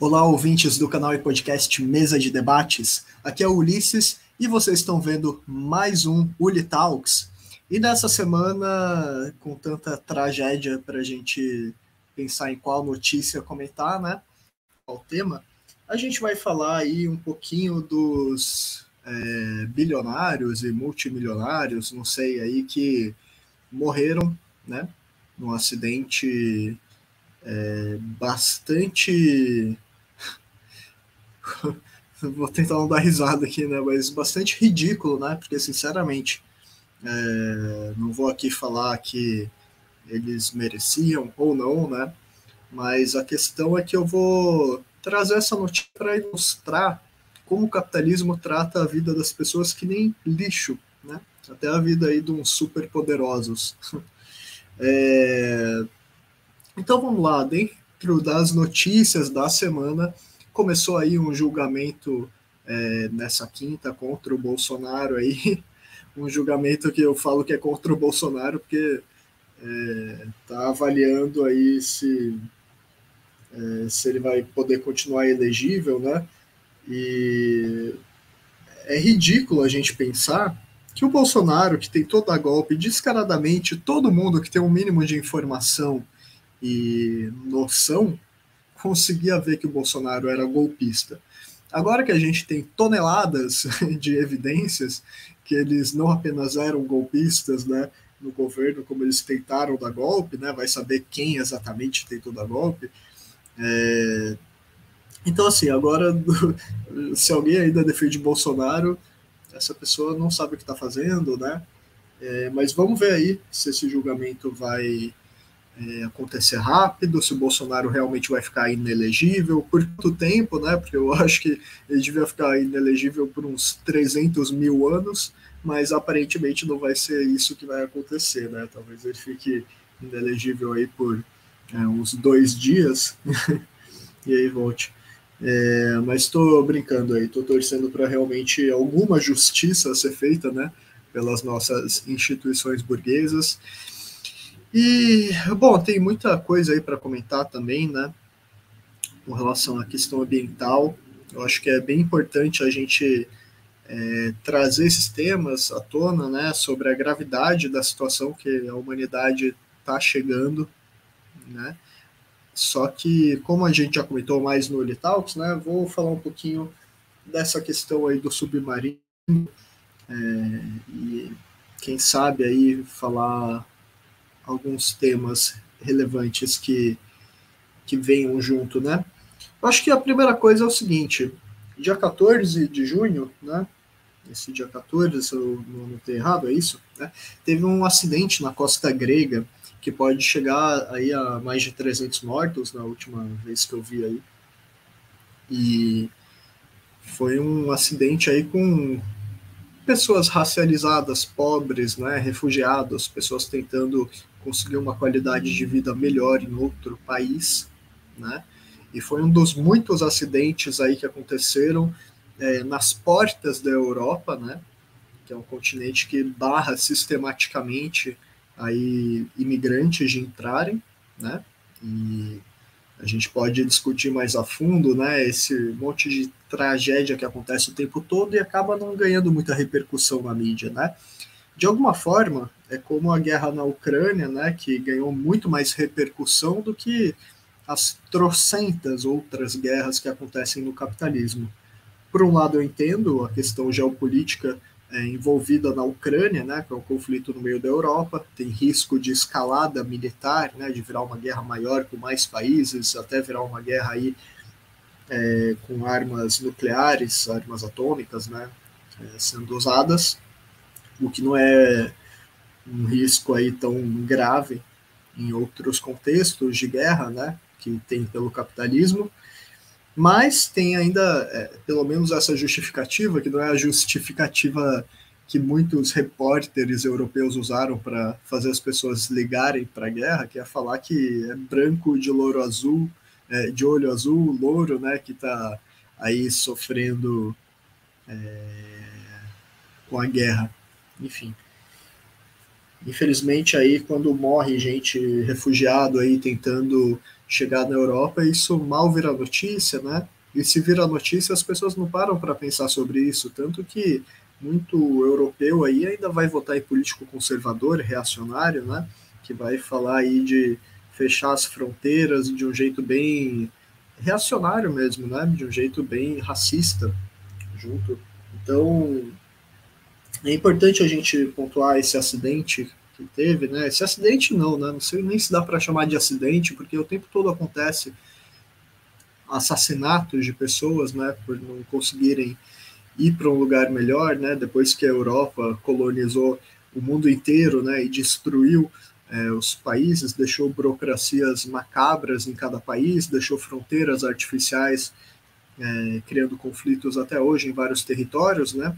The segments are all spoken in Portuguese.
Olá, ouvintes do canal e podcast Mesa de Debates. Aqui é o Ulisses e vocês estão vendo mais um Uli Talks. E nessa semana, com tanta tragédia para a gente pensar em qual notícia comentar, né? Qual tema, a gente vai falar aí um pouquinho dos bilionários e multimilionários, não sei, aí que morreram, né? Num acidente bastante. Vou tentar não dar risada aqui, né? Mas bastante ridículo, né? Porque, sinceramente, não vou aqui falar que eles mereciam ou não, né? Mas a questão é que eu vou trazer essa notícia para ilustrar como o capitalismo trata a vida das pessoas que nem lixo, né? Até a vida aí de uns superpoderosos. Então vamos lá, dentro das notícias da semana, começou aí um julgamento nessa quinta contra o Bolsonaro aí, um julgamento que eu falo que é contra o Bolsonaro, porque está avaliando aí se ele vai poder continuar elegível, né? E é ridículo a gente pensar que o Bolsonaro, que tem toda a golpe, descaradamente, todo mundo que tem um mínimo de informação e noção, conseguia ver que o Bolsonaro era golpista. Agora que a gente tem toneladas de evidências que eles não apenas eram golpistas, né, no governo, como eles tentaram dar golpe, né, vai saber quem exatamente tentou dar golpe. Então, assim, agora, se alguém ainda defende Bolsonaro, essa pessoa não sabe o que está fazendo, né? Mas vamos ver aí se esse julgamento vai acontecer rápido, se o Bolsonaro realmente vai ficar inelegível, por quanto tempo, né? Porque eu acho que ele devia ficar inelegível por uns 300 mil anos, mas aparentemente não vai ser isso que vai acontecer, né? Talvez ele fique inelegível aí por uns 2 dias e aí volte. Mas estou brincando aí, estou torcendo para realmente alguma justiça ser feita, né? Pelas nossas instituições burguesas. E, bom, tem muita coisa aí para comentar também, né, com relação à questão ambiental. Eu acho que é bem importante a gente trazer esses temas à tona, né, sobre a gravidade da situação que a humanidade está chegando, né. Só que, como a gente já comentou mais no Early Talks, né, vou falar um pouquinho dessa questão aí do submarino e, quem sabe, aí falar alguns temas relevantes que venham junto, né? Eu acho que a primeira coisa é o seguinte: dia 14 de junho, né? Esse dia 14, se eu não anotei errado, é isso, né? Teve um acidente na costa grega que pode chegar aí a mais de 300 mortos na última vez que eu vi aí. E foi um acidente aí com pessoas racializadas, pobres, né, refugiados, pessoas tentando conseguir uma qualidade de vida melhor em outro país, né? E foi um dos muitos acidentes aí que aconteceram nas portas da Europa, né? Que é um continente que barra sistematicamente aí imigrantes de entrarem, né? E a gente pode discutir mais a fundo, né, esse monte de tragédia que acontece o tempo todo e acaba não ganhando muita repercussão na mídia, né? De alguma forma, é como a guerra na Ucrânia, né, que ganhou muito mais repercussão do que as trocentas outras guerras que acontecem no capitalismo. Por um lado, eu entendo a questão geopolítica envolvida na Ucrânia, né, que é um conflito no meio da Europa, tem risco de escalada militar, né, de virar uma guerra maior com mais países, até virar uma guerra aí com armas nucleares, armas atômicas, né, sendo usadas, o que não é um risco aí tão grave em outros contextos de guerra, né, que tem pelo capitalismo. Mas tem ainda, pelo menos, essa justificativa, que não é a justificativa que muitos repórteres europeus usaram para fazer as pessoas ligarem para a guerra, que é falar que é branco de louro azul, de olho azul, louro, né, que está aí sofrendo com a guerra. Enfim, infelizmente aí quando morre gente refugiado aí tentando chegar na Europa, isso mal vira notícia, né? E se vira notícia, as pessoas não param para pensar sobre isso, tanto que muito europeu aí ainda vai votar em político conservador, reacionário, né? Que vai falar aí de fechar as fronteiras de um jeito bem reacionário mesmo, né? De um jeito bem racista junto. Então, é importante a gente pontuar esse acidente que teve, né? Esse acidente não, né? Não sei nem se dá para chamar de acidente, porque o tempo todo acontece assassinatos de pessoas, né? Por não conseguirem ir para um lugar melhor, né? Depois que a Europa colonizou o mundo inteiro, né? E destruiu os países, deixou burocracias macabras em cada país, deixou fronteiras artificiais, criando conflitos até hoje em vários territórios, né?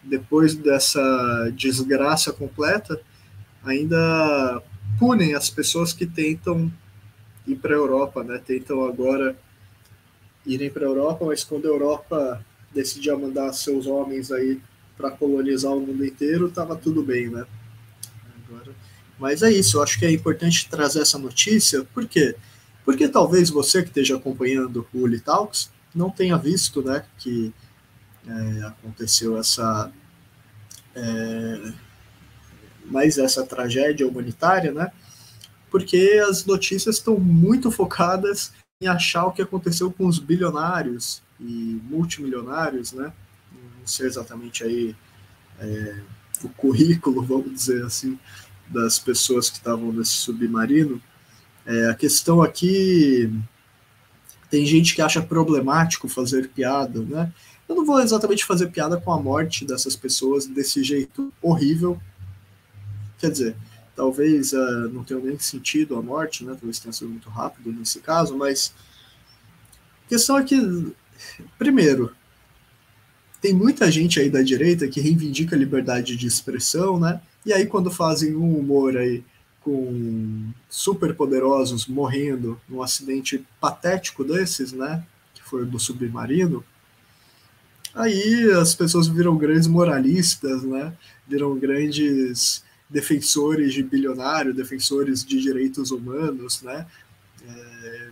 Depois dessa desgraça completa, ainda punem as pessoas que tentam ir para a Europa, né? Tentam agora irem para a Europa, mas quando a Europa decidia mandar seus homens aí para colonizar o mundo inteiro, estava tudo bem, né? Agora, mas é isso, eu acho que é importante trazer essa notícia, por quê? Porque talvez você que esteja acompanhando o Uli Talks não tenha visto, né, que aconteceu mais essa tragédia humanitária, né? Porque as notícias estão muito focadas em achar o que aconteceu com os bilionários e multimilionários, né? Não sei exatamente aí o currículo, vamos dizer assim, das pessoas que estavam nesse submarino. A questão aqui, tem gente que acha problemático fazer piada, né? Eu não vou exatamente fazer piada com a morte dessas pessoas desse jeito horrível. Quer dizer, talvez não tenha nem sentido a morte, né? Talvez tenha sido muito rápido nesse caso, mas a questão é que, primeiro, tem muita gente aí da direita que reivindica a liberdade de expressão, né? E aí quando fazem um humor aí com superpoderosos morrendo num acidente patético desses, né? Que foi o do submarino, aí as pessoas viram grandes moralistas, né? Viram grandes defensores de bilionário, defensores de direitos humanos, né?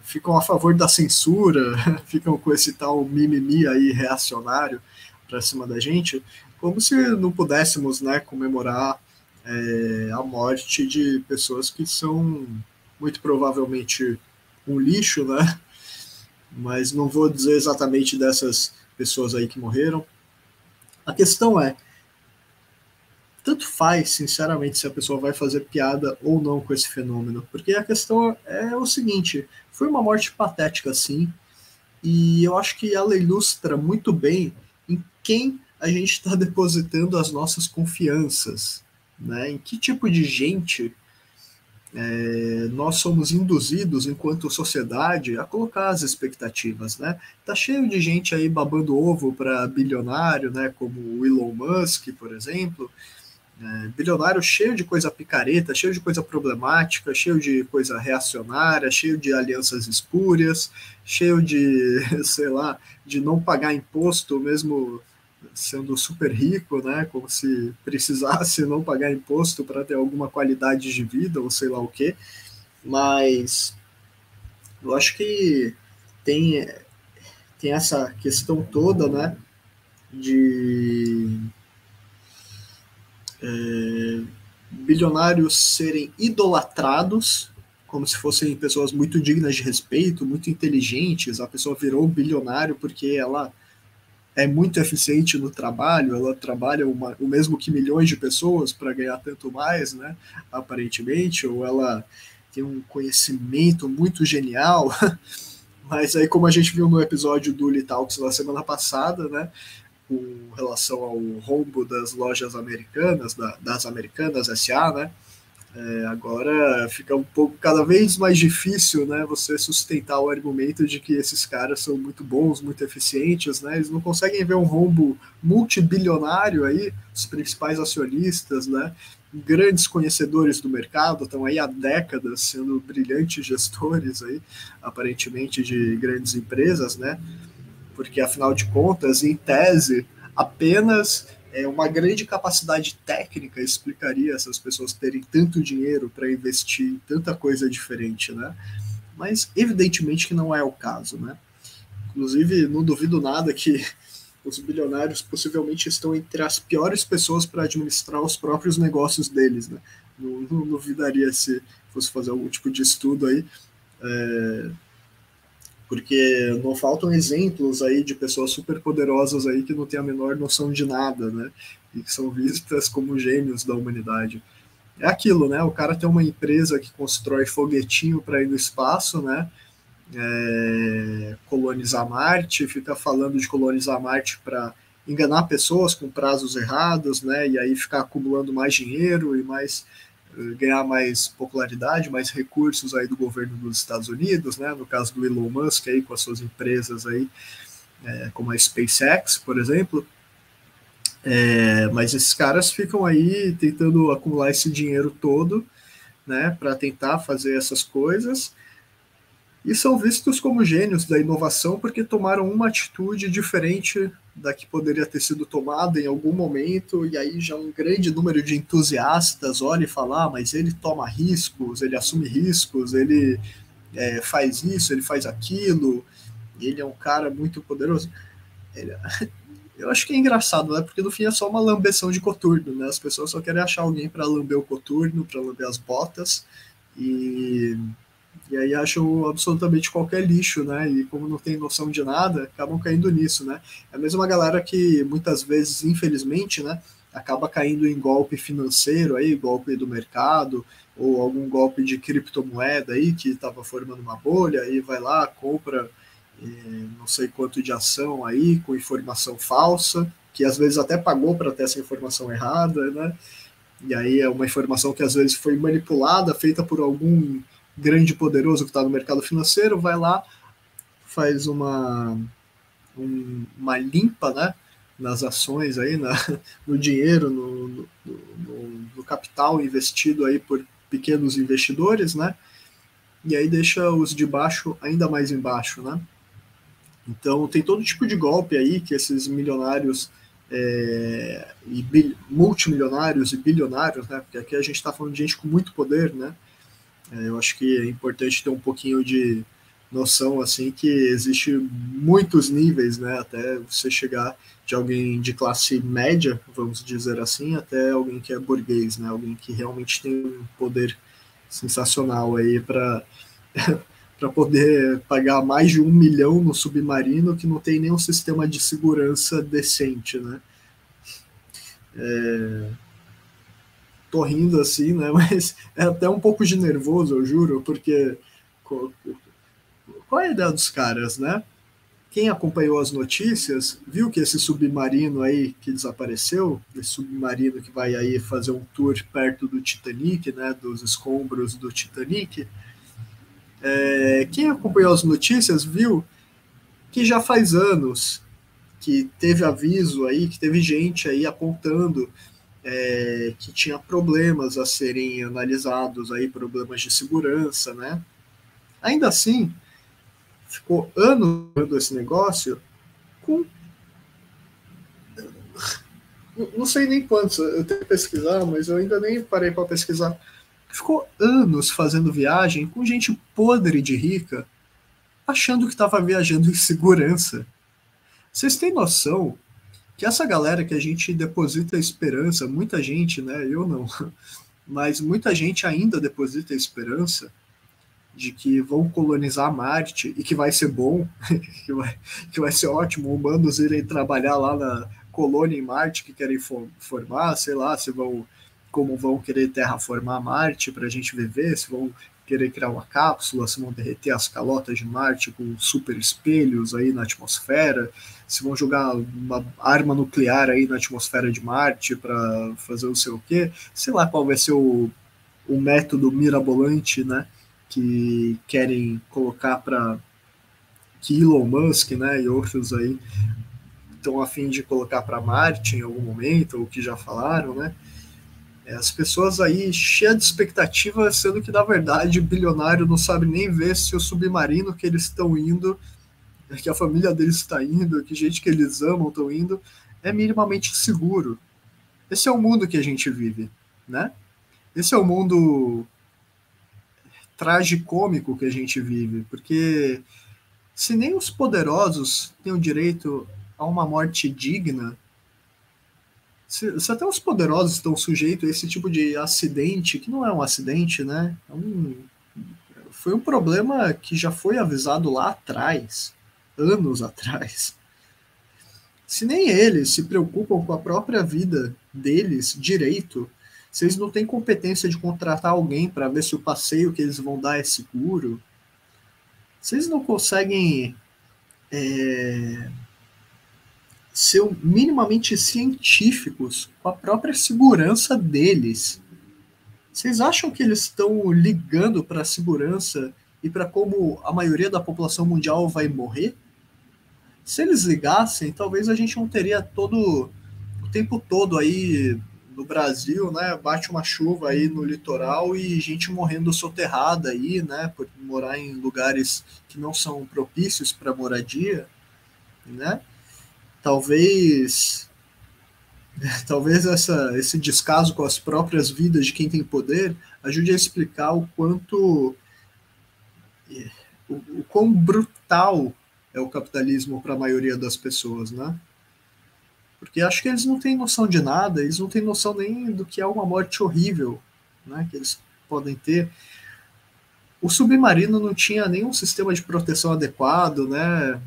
Ficam a favor da censura, ficam com esse tal mimimi aí reacionário para cima da gente, como se não pudéssemos, né, comemorar a morte de pessoas que são muito provavelmente um lixo, né? Mas não vou dizer exatamente dessas pessoas aí que morreram. A questão é, tanto faz, sinceramente, se a pessoa vai fazer piada ou não com esse fenômeno, porque a questão é o seguinte: foi uma morte patética, sim, e eu acho que ela ilustra muito bem em quem a gente está depositando as nossas confianças, né? Em que tipo de gente nós somos induzidos, enquanto sociedade, a colocar as expectativas, né? Tá cheio de gente aí babando ovo para bilionário, né? Como o Elon Musk, por exemplo, bilionário cheio de coisa picareta, cheio de coisa problemática, cheio de coisa reacionária, cheio de alianças espúrias, cheio de, sei lá, de não pagar imposto mesmo sendo super rico, né? Como se precisasse não pagar imposto para ter alguma qualidade de vida ou sei lá o quê. Mas eu acho que tem, tem essa questão toda, né? De bilionários serem idolatrados como se fossem pessoas muito dignas de respeito, muito inteligentes. A pessoa virou bilionário porque ela é muito eficiente no trabalho, ela trabalha o mesmo que milhões de pessoas para ganhar tanto mais, né? Aparentemente, ou ela tem um conhecimento muito genial. Mas aí, como a gente viu no episódio do Uli Talks na semana passada, né? Com relação ao rombo das lojas americanas, das Americanas SA, né? Agora fica um pouco cada vez mais difícil, né, você sustentar o argumento de que esses caras são muito bons, muito eficientes, né, eles não conseguem ver um rombo multibilionário aí, os principais acionistas, né, grandes conhecedores do mercado, estão aí há décadas sendo brilhantes gestores aí, aparentemente de grandes empresas, né, porque afinal de contas, em tese, apenas uma grande capacidade técnica explicaria essas pessoas terem tanto dinheiro para investir em tanta coisa diferente, né? mas evidentemente que não é o caso, né? Inclusive, não duvido nada que os bilionários possivelmente estão entre as piores pessoas para administrar os próprios negócios deles, né? Não duvidaria se fosse fazer algum tipo de estudo aí, porque não faltam exemplos aí de pessoas super poderosas aí que não têm a menor noção de nada, né? E que são vistas como gênios da humanidade. É aquilo, né? O cara tem uma empresa que constrói foguetinho para ir no espaço, né? Colonizar Marte, fica falando de colonizar Marte para enganar pessoas com prazos errados, né? E aí ficar acumulando mais dinheiro e mais ganhar mais popularidade, mais recursos aí do governo dos Estados Unidos, né? No caso do Elon Musk aí com as suas empresas aí, como a SpaceX, por exemplo. Mas esses caras ficam aí tentando acumular esse dinheiro todo, né? Para tentar fazer essas coisas e são vistos como gênios da inovação porque tomaram uma atitude diferente da que poderia ter sido tomada em algum momento, e aí já um grande número de entusiastas olha e fala, mas ele toma riscos, ele assume riscos, ele faz isso, ele faz aquilo, ele é um cara muito poderoso. Ele, eu acho que é engraçado, né? Porque no fim é só uma lambeção de coturno, né? As pessoas só querem achar alguém para lamber o coturno, para lamber as botas, e aí acham absolutamente qualquer lixo, né? E como não tem noção de nada, acabam caindo nisso, né? É a mesma galera que muitas vezes, infelizmente, né, acaba caindo em golpe financeiro aí, golpe do mercado, ou algum golpe de criptomoeda aí que estava formando uma bolha, e vai lá, compra não sei quanto de ação aí, com informação falsa, que às vezes até pagou para ter essa informação errada, né? E aí é uma informação que às vezes foi manipulada, feita por algum grande poderoso que está no mercado financeiro, vai lá, faz uma limpa, né, nas ações aí, no dinheiro, no capital investido aí por pequenos investidores, né, e aí deixa os de baixo ainda mais embaixo, né. Então tem todo tipo de golpe aí que esses milionários multimilionários e bilionários, né, porque aqui a gente está falando de gente com muito poder, né. Eu acho que é importante ter um pouquinho de noção assim que existe muitos níveis, né, até você chegar de alguém de classe média, vamos dizer assim, até alguém que é burguês, né, alguém que realmente tem um poder sensacional aí para para poder pagar mais de 1 milhão no submarino que não tem nenhum sistema de segurança decente, né? Tô rindo assim, né? Mas é até um pouco de nervoso, eu juro, porque qual é a ideia dos caras, né? Quem acompanhou as notícias viu que esse submarino aí que desapareceu, esse submarino que vai aí fazer um tour perto do Titanic, né? Dos escombros do Titanic. Quem acompanhou as notícias viu que já faz anos que teve aviso aí, que teve gente aí apontando que tinha problemas a serem analisados aí, problemas de segurança, né? Ainda assim, ficou anos esse negócio com não sei nem quantos, eu tenho que pesquisar, mas eu ainda nem parei para pesquisar. Ficou anos fazendo viagem com gente podre de rica, achando que estava viajando em segurança. Vocês têm noção que essa galera que a gente deposita esperança, muita gente, né? Eu não, mas muita gente ainda deposita esperança de que vão colonizar Marte e que vai ser bom, que vai ser ótimo, humanos irem trabalhar lá na colônia em Marte que querem formar, sei lá, se vão como vão querer terraformar Marte para a gente viver, se vão querer criar uma cápsula, se vão derreter as calotas de Marte com super espelhos aí na atmosfera, se vão jogar uma arma nuclear aí na atmosfera de Marte para fazer não sei o quê, sei lá qual vai ser o método mirabolante, né, que querem colocar para que Elon Musk, né, e outros aí estão a fim de colocar para Marte em algum momento, ou que já falaram, né? As pessoas aí cheias de expectativa, sendo que na verdade o bilionário não sabe nem ver se o submarino que eles estão indo, que a família deles está indo, que gente que eles amam estão indo, é minimamente seguro. Esse é o mundo que a gente vive, né? Esse é o mundo tragicômico que a gente vive, porque se nem os poderosos têm o direito a uma morte digna, se até os poderosos estão sujeitos a esse tipo de acidente, que não é um acidente, né? Foi um problema que já foi avisado lá atrás, anos atrás. Se nem eles se preocupam com a própria vida deles direito, se eles não têm competência de contratar alguém para ver se o passeio que eles vão dar é seguro, se eles não conseguem ser minimamente científicos com a própria segurança deles, vocês acham que eles estão ligando para a segurança e para como a maioria da população mundial vai morrer? Se eles ligassem, talvez a gente não teria todo o tempo todo aí no Brasil, né? Bate uma chuva aí no litoral e gente morrendo soterrada aí, né? Por morar em lugares que não são propícios para moradia, né? Talvez, talvez esse descaso com as próprias vidas de quem tem poder ajude a explicar o quanto, o quão brutal é o capitalismo para a maioria das pessoas, né? Porque acho que eles não têm noção de nada, eles não têm noção nem do que é uma morte horrível, né, que eles podem ter. O submarino não tinha nenhum sistema de proteção adequado, né?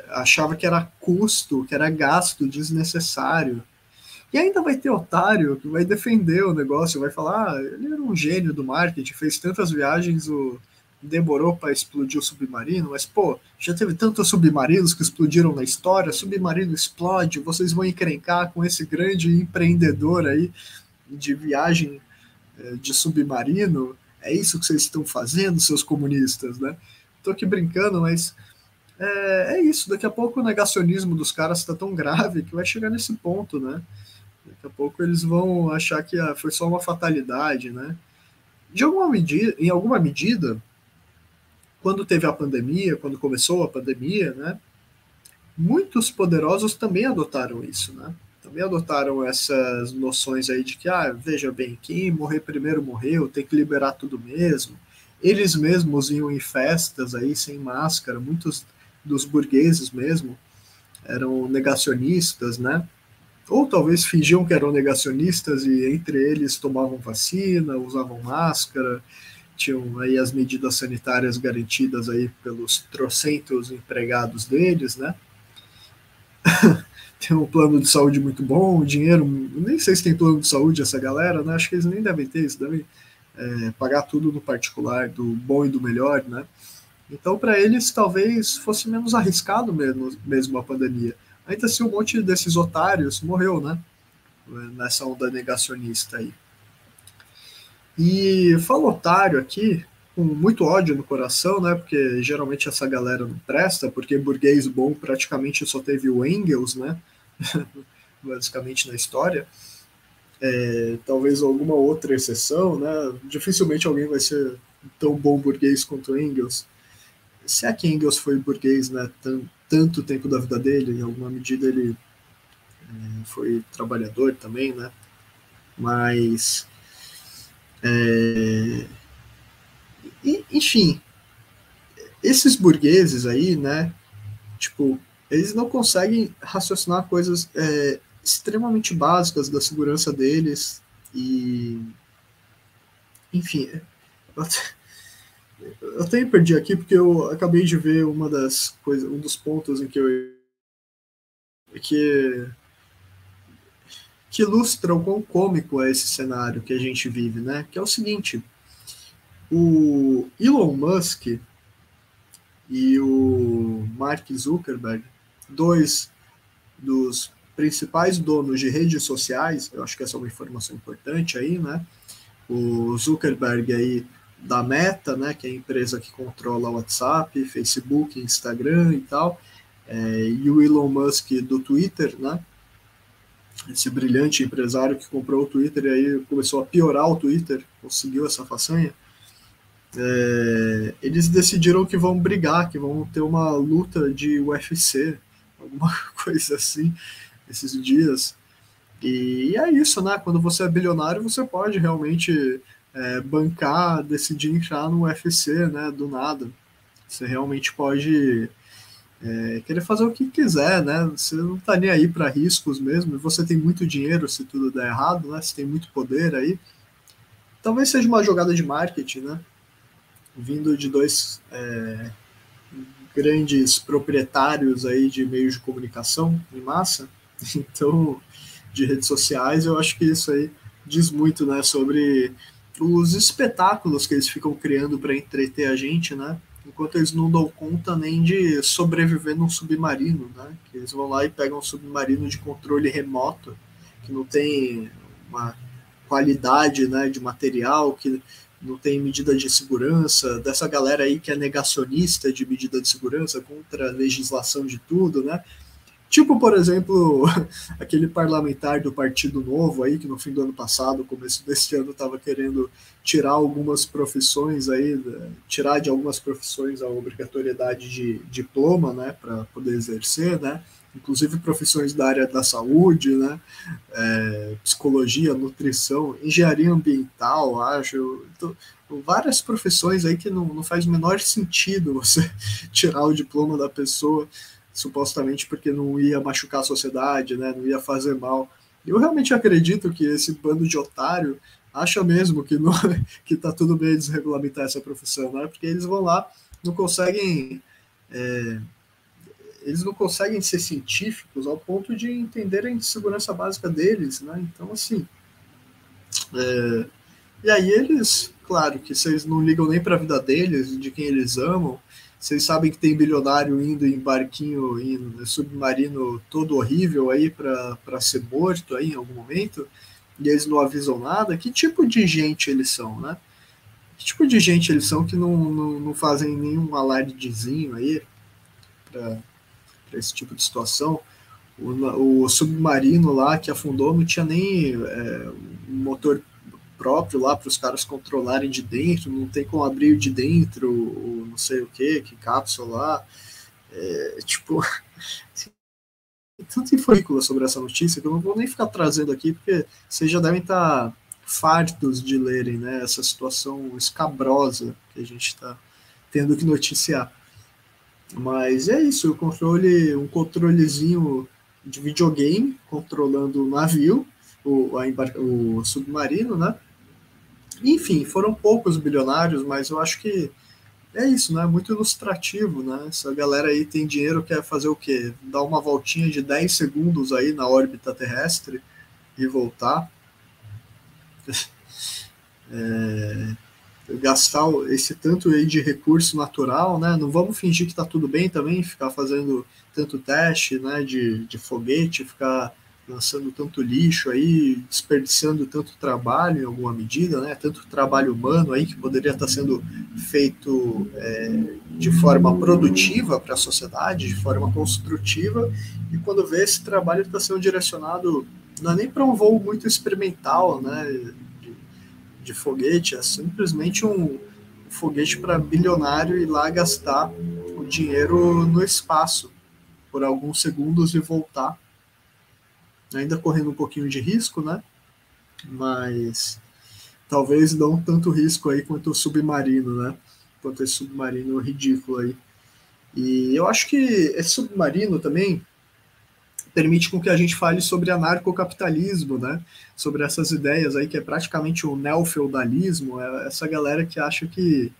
Achava que era custo, que era gasto desnecessário. E ainda vai ter otário que vai defender o negócio, vai falar, ah, ele era um gênio do marketing, fez tantas viagens, demorou para explodir o submarino, mas pô, já teve tantos submarinos que explodiram na história, submarino explode, vocês vão encrencar com esse grande empreendedor aí de viagem de submarino, é isso que vocês estão fazendo, seus comunistas, né? Tô aqui brincando, mas é isso, daqui a pouco o negacionismo dos caras está tão grave que vai chegar nesse ponto, né? Daqui a pouco eles vão achar que foi só uma fatalidade, né? Em alguma medida, quando teve a pandemia, quando começou a pandemia, né? Muitos poderosos também adotaram isso, né? Também adotaram essas noções aí de que, veja bem, quem morrer primeiro morreu, tem que liberar tudo mesmo. Eles mesmos iam em festas aí sem máscara, muitos dos burgueses mesmo eram negacionistas, né? Ou talvez fingiam que eram negacionistas e entre eles tomavam vacina, usavam máscara, tinham aí as medidas sanitárias garantidas aí pelos trocentos empregados deles, né? Tem um plano de saúde muito bom, dinheiro, nem sei se tem plano de saúde essa galera, né? Acho que eles nem devem ter, eles devem pagar tudo no particular, do bom e do melhor, né? Então, para eles, talvez fosse menos arriscado mesmo a pandemia. Ainda assim, um monte desses otários morreu, né? Nessa onda negacionista aí. E falo otário aqui, com muito ódio no coração, né? Porque geralmente essa galera não presta, porque burguês bom praticamente só teve o Engels, né? Basicamente na história. Talvez alguma outra exceção, né? Dificilmente alguém vai ser tão bom burguês quanto Engels. Se é que Engels foi burguês, né? Tanto tempo da vida dele, em alguma medida ele foi trabalhador também, né? Mas enfim, esses burgueses aí, né? Tipo, eles não conseguem raciocinar coisas extremamente básicas da segurança deles e, enfim, eu até perdi aqui porque eu acabei de ver uma das coisas, um dos pontos em que que ilustra o quão cômico é esse cenário que a gente vive, né? Que é o seguinte: o Elon Musk e o Mark Zuckerberg, dois dos principais donos de redes sociais, eu acho que essa é uma informação importante aí, né? O Zuckerberg aí da Meta, né, que é a empresa que controla o WhatsApp, Facebook, Instagram e tal, e o Elon Musk do Twitter, né? Esse brilhante empresário que comprou o Twitter e aí começou a piorar o Twitter, conseguiu essa façanha. Eles decidiram que vão brigar, que vão ter uma luta de UFC, alguma coisa assim, esses dias. E é isso, né? Quando você é bilionário, você pode realmente bancar, decidir entrar no UFC, né, do nada. Você realmente pode querer fazer o que quiser, né? Você não tá nem aí para riscos mesmo, e você tem muito dinheiro se tudo der errado, né? Você tem muito poder aí. Talvez seja uma jogada de marketing, né? Vindo de dois grandes proprietários aí de meios de comunicação em massa, então, de redes sociais, eu acho que isso aí diz muito, né, sobre os espetáculos que eles ficam criando para entreter a gente, né? Enquanto eles não dão conta nem de sobreviver num submarino, né? Que eles vão lá e pegam um submarino de controle remoto, que não tem uma qualidade, né, de material, que não tem medida de segurança, dessa galera aí que é negacionista de medida de segurança, contra a legislação de tudo, né? Tipo, por exemplo, aquele parlamentar do Partido Novo aí, que no fim do ano passado, começo deste ano, estava querendo tirar algumas profissões aí, tirar de algumas profissões a obrigatoriedade de diploma, né, para poder exercer, né? Inclusive profissões da área da saúde, né? Psicologia, nutrição, engenharia ambiental, acho. Então, várias profissões aí que não faz o menor sentido você tirar o diploma da pessoa supostamente porque não ia machucar a sociedade, né, não ia fazer mal. Eu realmente acredito que esse bando de otário acha mesmo que não, que tá tudo bem desregulamentar essa profissão, né? Porque eles vão lá, não conseguem eles não conseguem ser científicos ao ponto de entenderem a segurança básica deles, né? Então, assim, e aí eles, claro, que vocês não ligam nem para a vida deles, de quem eles amam. Vocês sabem que tem bilionário indo em barquinho, em submarino todo horrível aí para ser morto aí em algum momento, e eles não avisam nada. Que tipo de gente eles são, né? Que tipo de gente eles são que não fazem nenhum alardezinho aí para esse tipo de situação? O submarino lá que afundou não tinha nem um motor próprio lá para os caras controlarem de dentro, não tem como abrir de dentro, o não sei o que cápsula lá. Tipo, tem tanta informação sobre essa notícia que eu não vou nem ficar trazendo aqui, porque vocês já devem estar fartos de lerem, né, essa situação escabrosa que a gente está tendo que noticiar. Mas é isso, um controlezinho de videogame controlando o navio, o submarino, né? Enfim, foram poucos bilionários, mas eu acho que é isso, né? Muito ilustrativo, né? Essa galera aí tem dinheiro, quer fazer o quê? Dar uma voltinha de 10 segundos aí na órbita terrestre e voltar. Gastar esse tanto aí de recurso natural, né? Não vamos fingir que está tudo bem também, ficar fazendo tanto teste, né, de foguete, ficar lançando tanto lixo aí, desperdiçando tanto trabalho em alguma medida, né? Tanto trabalho humano aí que poderia estar sendo feito de forma produtiva para a sociedade, de forma construtiva, e quando vê esse trabalho está sendo direcionado não é nem para um voo muito experimental, né? De foguete, é simplesmente um foguete para bilionário ir lá gastar o dinheiro no espaço por alguns segundos e voltar, ainda correndo um pouquinho de risco, né? Mas talvez não tanto risco aí quanto o submarino, né? Quanto esse submarino ridículo aí. E eu acho que esse submarino também permite com que a gente fale sobre anarcocapitalismo, né? Sobre essas ideias aí que é praticamente o neofeudalismo, essa galera que acha que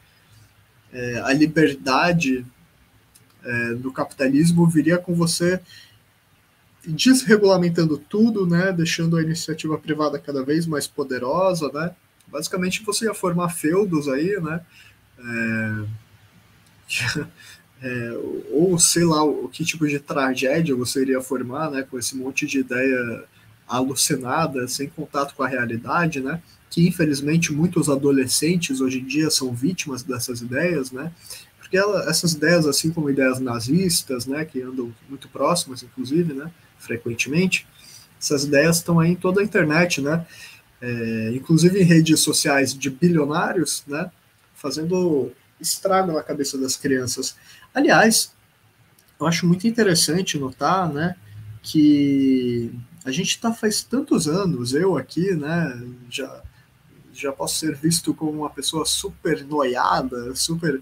a liberdade do capitalismo viria com você desregulamentando tudo, né? Deixando a iniciativa privada cada vez mais poderosa, né? Basicamente você ia formar feudos aí, né? Ou sei lá o que tipo de tragédia você iria formar, né, com esse monte de ideia alucinada, sem contato com a realidade, né, que infelizmente muitos adolescentes hoje em dia são vítimas dessas ideias, né, porque essas ideias, assim como ideias nazistas, né, que andam muito próximas, inclusive, né, frequentemente, essas ideias estão aí em toda a internet, né, inclusive em redes sociais de bilionários, né, fazendo estrago na cabeça das crianças. Aliás, eu acho muito interessante notar, né, que a gente está faz tantos anos, eu aqui, né, já posso ser visto como uma pessoa super noiada, super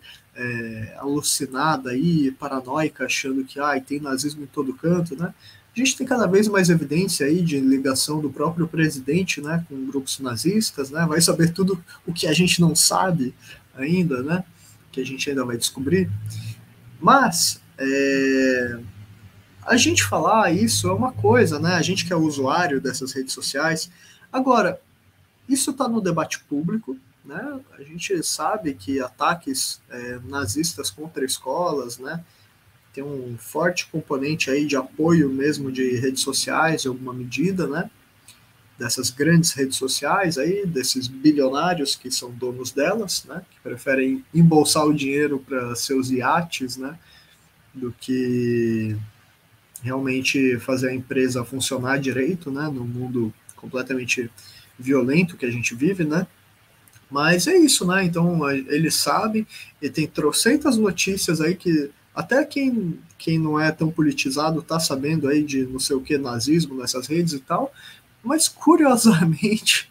alucinada aí, paranoica, achando que tem nazismo em todo canto, né? A gente tem cada vez mais evidência aí de ligação do próprio presidente, né, com grupos nazistas, né? Vai saber tudo o que a gente não sabe ainda, né? Que a gente ainda vai descobrir. Mas a gente falar isso é uma coisa, né? A gente que é usuário dessas redes sociais. Agora, isso está no debate público, né? A gente sabe que ataques nazistas contra escolas, né? Tem um forte componente aí de apoio mesmo de redes sociais, em alguma medida, né? Dessas grandes redes sociais aí, desses bilionários que são donos delas, né? Que preferem embolsar o dinheiro para seus iates, né? Do que realmente fazer a empresa funcionar direito, né? No mundo completamente violento que a gente vive, né? Mas é isso, né? Então ele sabe, e tem trocentas notícias aí que até quem não é tão politizado tá sabendo aí de não sei o que nazismo nessas redes e tal, mas curiosamente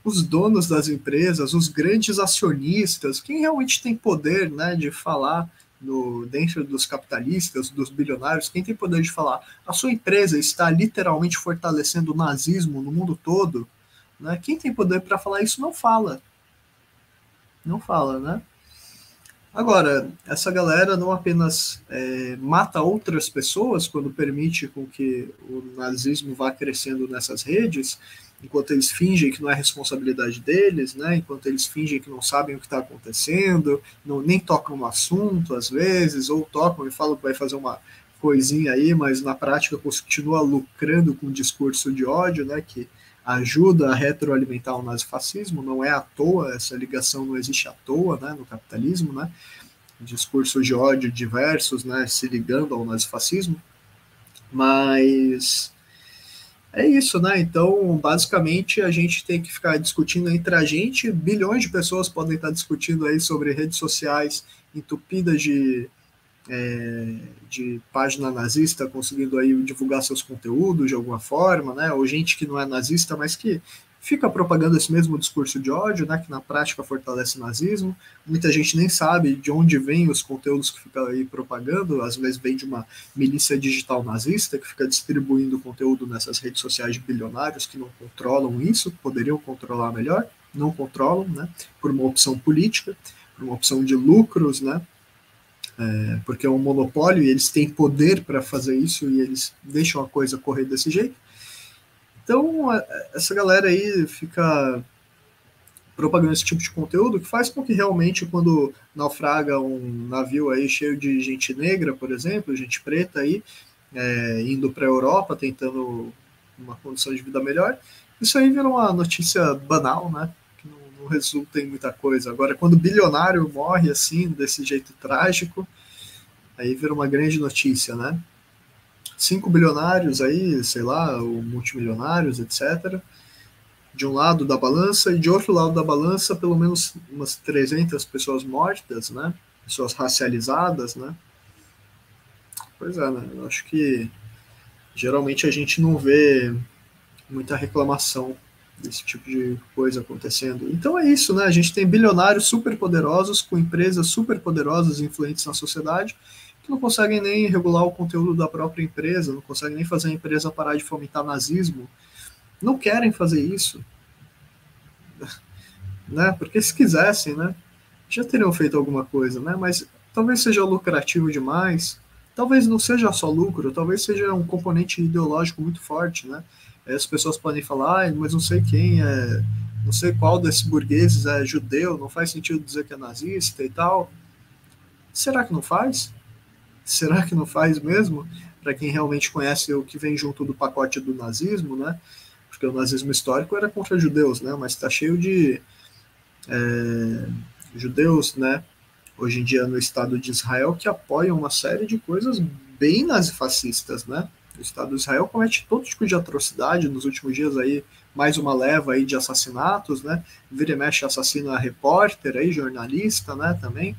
os donos das empresas, os grandes acionistas, quem realmente tem poder, né, de falar dentro dos capitalistas, dos bilionários, quem tem poder de falar a sua empresa está literalmente fortalecendo o nazismo no mundo todo, né? Quem tem poder para falar isso não fala. Não fala, né? Agora, essa galera não apenas mata outras pessoas quando permite com que o nazismo vá crescendo nessas redes, enquanto eles fingem que não é responsabilidade deles, né? Enquanto eles fingem que não sabem o que está acontecendo, nem tocam no assunto às vezes, ou tocam e falam que vai fazer uma coisinha aí, mas na prática continua lucrando com o discurso de ódio, né? Que ajuda a retroalimentar o nazifascismo, não é à toa, essa ligação não existe à toa, né, no capitalismo, né, discursos de ódio diversos, né, se ligando ao nazifascismo, mas é isso, né, então basicamente a gente tem que ficar discutindo entre a gente, bilhões de pessoas podem estar discutindo aí sobre redes sociais entupidas de página nazista conseguindo aí divulgar seus conteúdos de alguma forma, né? Ou gente que não é nazista, mas que fica propagando esse mesmo discurso de ódio, né? Que na prática fortalece o nazismo. Muita gente nem sabe de onde vêm os conteúdos que fica aí propagando, às vezes vem de uma milícia digital nazista que fica distribuindo conteúdo nessas redes sociais de bilionários que não controlam isso, poderiam controlar melhor, não controlam, né? Por uma opção política, por uma opção de lucros, né? Porque é um monopólio e eles têm poder para fazer isso e eles deixam a coisa correr desse jeito. Então, essa galera aí fica propagando esse tipo de conteúdo que faz com que realmente, quando naufraga um navio aí cheio de gente negra, por exemplo, gente preta aí, indo para a Europa tentando uma condição de vida melhor, isso aí vira uma notícia banal, né? Que não resulta em muita coisa. Agora, quando o bilionário morre assim, desse jeito trágico, aí vira uma grande notícia, né? 5 bilionários aí, sei lá, ou multimilionários, etc. De um lado da balança e de outro lado da balança, pelo menos umas 300 pessoas mortas, né? Pessoas racializadas, né? Pois é, né? Eu acho que geralmente a gente não vê muita reclamação desse tipo de coisa acontecendo. Então é isso, né? A gente tem bilionários super poderosos com empresas super poderosas e influentes na sociedade que não conseguem nem regular o conteúdo da própria empresa, não conseguem nem fazer a empresa parar de fomentar nazismo, não querem fazer isso, né? Porque se quisessem, né, já teriam feito alguma coisa, né? Mas talvez seja lucrativo demais, talvez não seja só lucro, talvez seja um componente ideológico muito forte, né? As pessoas podem falar, mas não sei quem não sei qual desses burgueses é judeu, não faz sentido dizer que é nazista e tal. Será que não faz? Será que não faz mesmo? Para quem realmente conhece o que vem junto do pacote do nazismo, né? Porque o nazismo histórico era contra judeus, né? Mas está cheio de judeus, né? Hoje em dia no Estado de Israel que apoiam uma série de coisas bem nazifascistas, né? O Estado de Israel comete todo tipo de atrocidade nos últimos dias aí, mais uma leva aí de assassinatos, né? Vira e mexe assassina repórter aí, jornalista, né? Também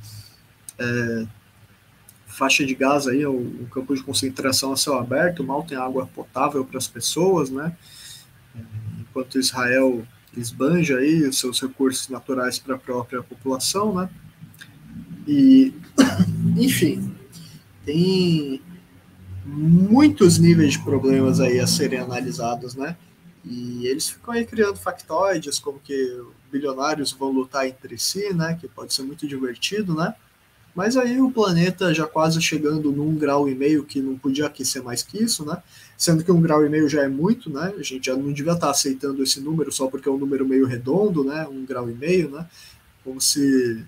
faixa de Gaza aí, um campo de concentração a céu aberto, mal tem água potável para as pessoas, né? Enquanto Israel esbanja aí os seus recursos naturais para a própria população, né? E, enfim, tem muitos níveis de problemas aí a serem analisados, né? E eles ficam aí criando factoides, como que bilionários vão lutar entre si, né? Que pode ser muito divertido, né? Mas aí o planeta já quase chegando num grau e meio que não podia aquecer mais que isso, né? Sendo que 1,5 graus já é muito, né? A gente já não devia estar aceitando esse número só porque é um número meio redondo, né? 1,5 graus, né? Como se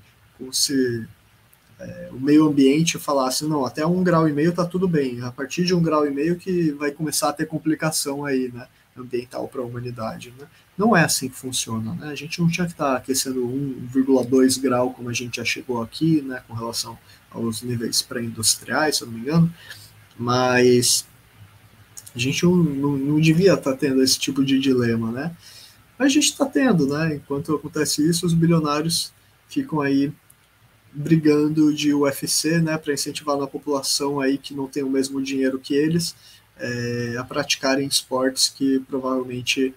o meio ambiente falasse, não, até 1,5 graus tá tudo bem. A partir de 1,5 graus que vai começar a ter complicação aí, né? Ambiental para a humanidade, né? Não é assim que funciona, né? A gente não tinha que estar aquecendo 1,2 grau como a gente já chegou aqui, né? Com relação aos níveis pré-industriais, se eu não me engano, mas a gente não devia estar tendo esse tipo de dilema, né? Mas a gente está tendo, né? Enquanto acontece isso, os bilionários ficam aí brigando de UFC, né, para incentivar a população aí que não tem o mesmo dinheiro que eles a praticarem esportes que provavelmente,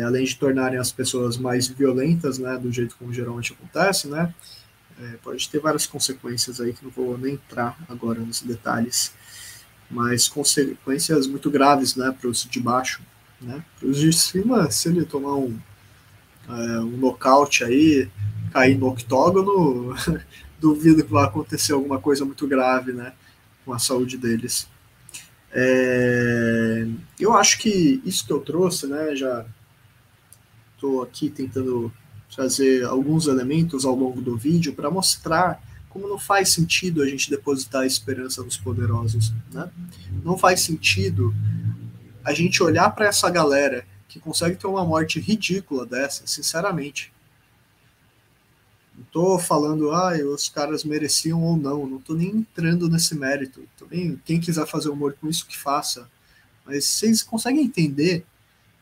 além de tornarem as pessoas mais violentas, né, do jeito como geralmente acontece, né, pode ter várias consequências aí que não vou nem entrar agora nos detalhes, mas consequências muito graves, né, para os de baixo, né, para os de cima, se ele tomar um nocaute aí, cair no octógono, duvido que vai acontecer alguma coisa muito grave, né, com a saúde deles. Eu acho que isso que eu trouxe, né, já estou aqui tentando trazer alguns elementos ao longo do vídeo para mostrar como não faz sentido a gente depositar a esperança nos poderosos, né? Não faz sentido a gente olhar para essa galera que consegue ter uma morte ridícula dessa, sinceramente. Não tô falando, os caras mereciam ou não. Não tô nem entrando nesse mérito. Também, quem quiser fazer humor com isso, que faça. Mas vocês conseguem entender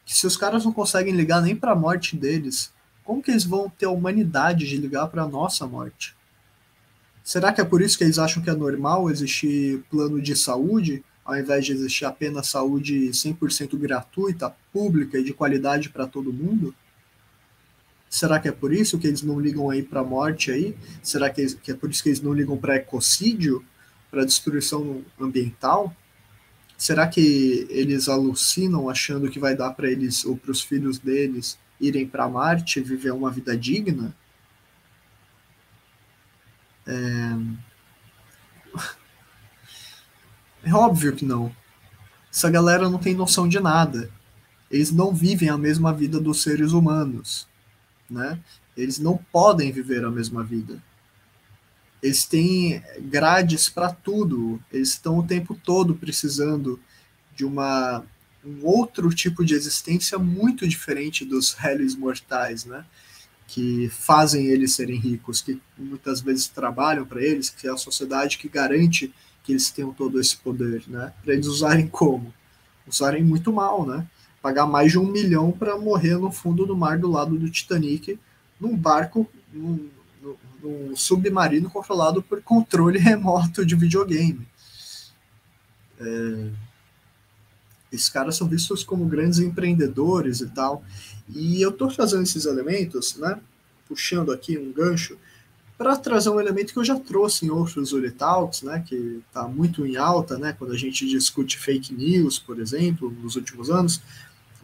que se os caras não conseguem ligar nem para a morte deles, como que eles vão ter a humanidade de ligar para a nossa morte? Será que é por isso que eles acham que é normal existir plano de saúde, ao invés de existir apenas saúde 100% gratuita, pública e de qualidade para todo mundo? Será que é por isso que eles não ligam aí para a morte aí? Será que é por isso que eles não ligam para ecocídio, para destruição ambiental? Será que eles alucinam achando que vai dar para eles ou para os filhos deles irem para Marte e viver uma vida digna? É óbvio que não. Essa galera não tem noção de nada. Eles não vivem a mesma vida dos seres humanos, né? Eles não podem viver a mesma vida. Eles têm grades para tudo. Eles estão o tempo todo precisando de um outro tipo de existência muito diferente dos réis mortais, né? Que fazem eles serem ricos, que muitas vezes trabalham para eles, que é a sociedade que garante que eles tenham todo esse poder, né? Para eles usarem como? Usarem muito mal, né? Pagar mais de 1 milhão para morrer no fundo do mar do lado do Titanic, num barco, num submarino controlado por controle remoto de videogame. Esses caras são vistos como grandes empreendedores e tal. E eu estou trazendo esses elementos, né? Puxando aqui um gancho para trazer um elemento que eu já trouxe em outros Uritalks, né? Que está muito em alta, né? Quando a gente discute fake news, por exemplo, nos últimos anos,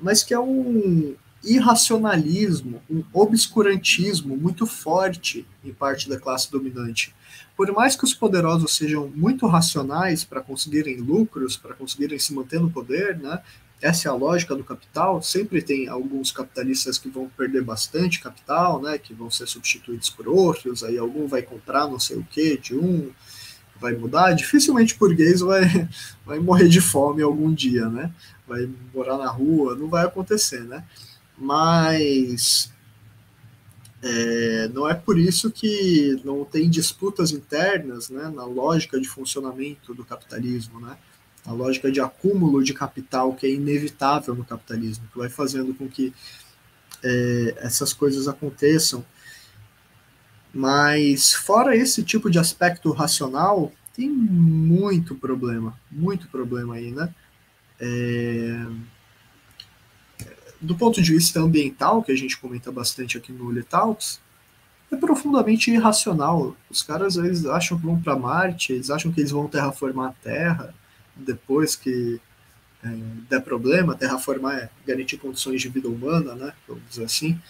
mas que é um irracionalismo, um obscurantismo muito forte em parte da classe dominante. Por mais que os poderosos sejam muito racionais para conseguirem lucros, para conseguirem se manter no poder, né? Essa é a lógica do capital. Sempre tem alguns capitalistas que vão perder bastante capital, né? Que vão ser substituídos por outros. Aí algum vai comprar não sei o que de um, vai mudar. Dificilmente o burguês vai morrer de fome algum dia, né? Vai morar na rua, não vai acontecer, né? Mas não é por isso que não tem disputas internas, né, na lógica de funcionamento do capitalismo, né, a lógica de acúmulo de capital que é inevitável no capitalismo, que vai fazendo com que essas coisas aconteçam. Mas fora esse tipo de aspecto racional, tem muito problema aí, né? do ponto de vista ambiental, que a gente comenta bastante aqui no Litalks, é profundamente irracional. Os caras, eles acham que vão para Marte, eles acham que eles vão terraformar a Terra depois que der problema. Terraformar é garantir condições de vida humana, né? Vamos dizer assim.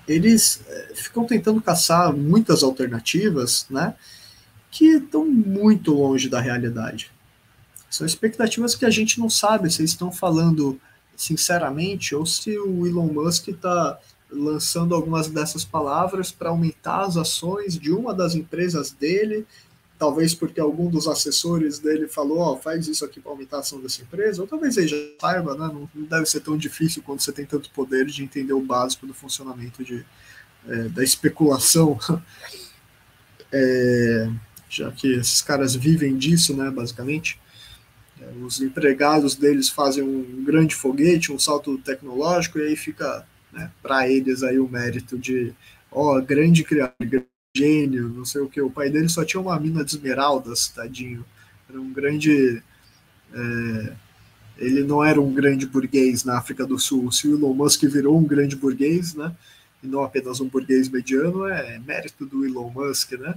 Eles ficam tentando caçar muitas alternativas, né? Que estão muito longe da realidade. São expectativas que a gente não sabe se eles estão falando sinceramente ou se o Elon Musk está lançando algumas dessas palavras para aumentar as ações de uma das empresas dele, talvez porque algum dos assessores dele falou, ó, faz isso aqui para aumentar a ação dessa empresa, ou talvez ele já saiba, né? Não deve ser tão difícil quando você tem tanto poder de entender o básico do funcionamento da especulação, já que esses caras vivem disso, né, basicamente. Os empregados deles fazem um grande foguete, um salto tecnológico, e aí fica, né, para eles aí o mérito de, ó, grande criador, grande gênio, não sei o que. O pai dele só tinha uma mina de esmeraldas, tadinho. Era um grande... ele não era um grande burguês na África do Sul. Se o Elon Musk virou um grande burguês, né, e não apenas um burguês mediano, é mérito do Elon Musk, né?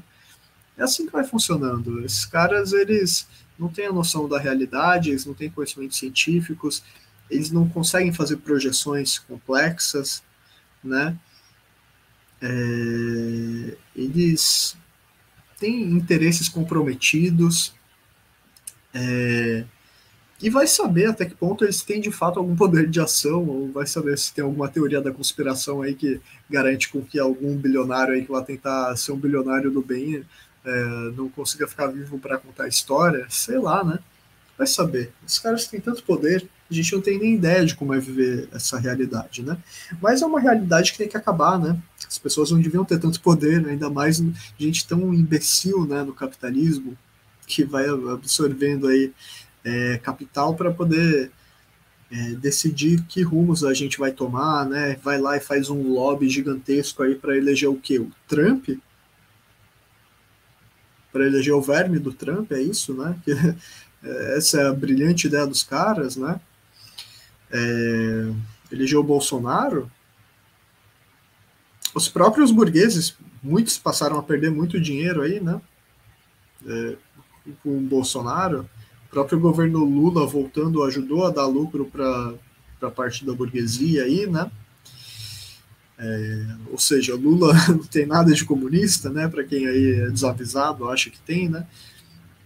É assim que vai funcionando. Esses caras, eles não têm a noção da realidade, eles não têm conhecimentos científicos, eles não conseguem fazer projeções complexas, né? Eles têm interesses comprometidos, e vai saber até que ponto eles têm de fato algum poder de ação, ou vai saber se tem alguma teoria da conspiração aí que garante com que algum bilionário aí que vai tentar ser um bilionário do bem não consiga ficar vivo para contar a história, sei lá, né? Vai saber. Os caras têm tanto poder, a gente não tem nem ideia de como é viver essa realidade, né? Mas é uma realidade que tem que acabar, né? As pessoas não deviam ter tanto poder, né? Ainda mais gente tão imbecil, né, no capitalismo, que vai absorvendo aí capital para poder decidir que rumos a gente vai tomar, né? Vai lá e faz um lobby gigantesco aí para eleger o quê? O Trump? Para eleger o verme do Trump, é isso, né? Essa é a brilhante ideia dos caras, né? Eleger o Bolsonaro. Os próprios burgueses, muitos passaram a perder muito dinheiro aí, né? Com o Bolsonaro. O próprio governo Lula voltando ajudou a dar lucro para a parte da burguesia aí, né? Ou seja, Lula não tem nada de comunista, né? Para quem aí é desavisado, acha que tem, né?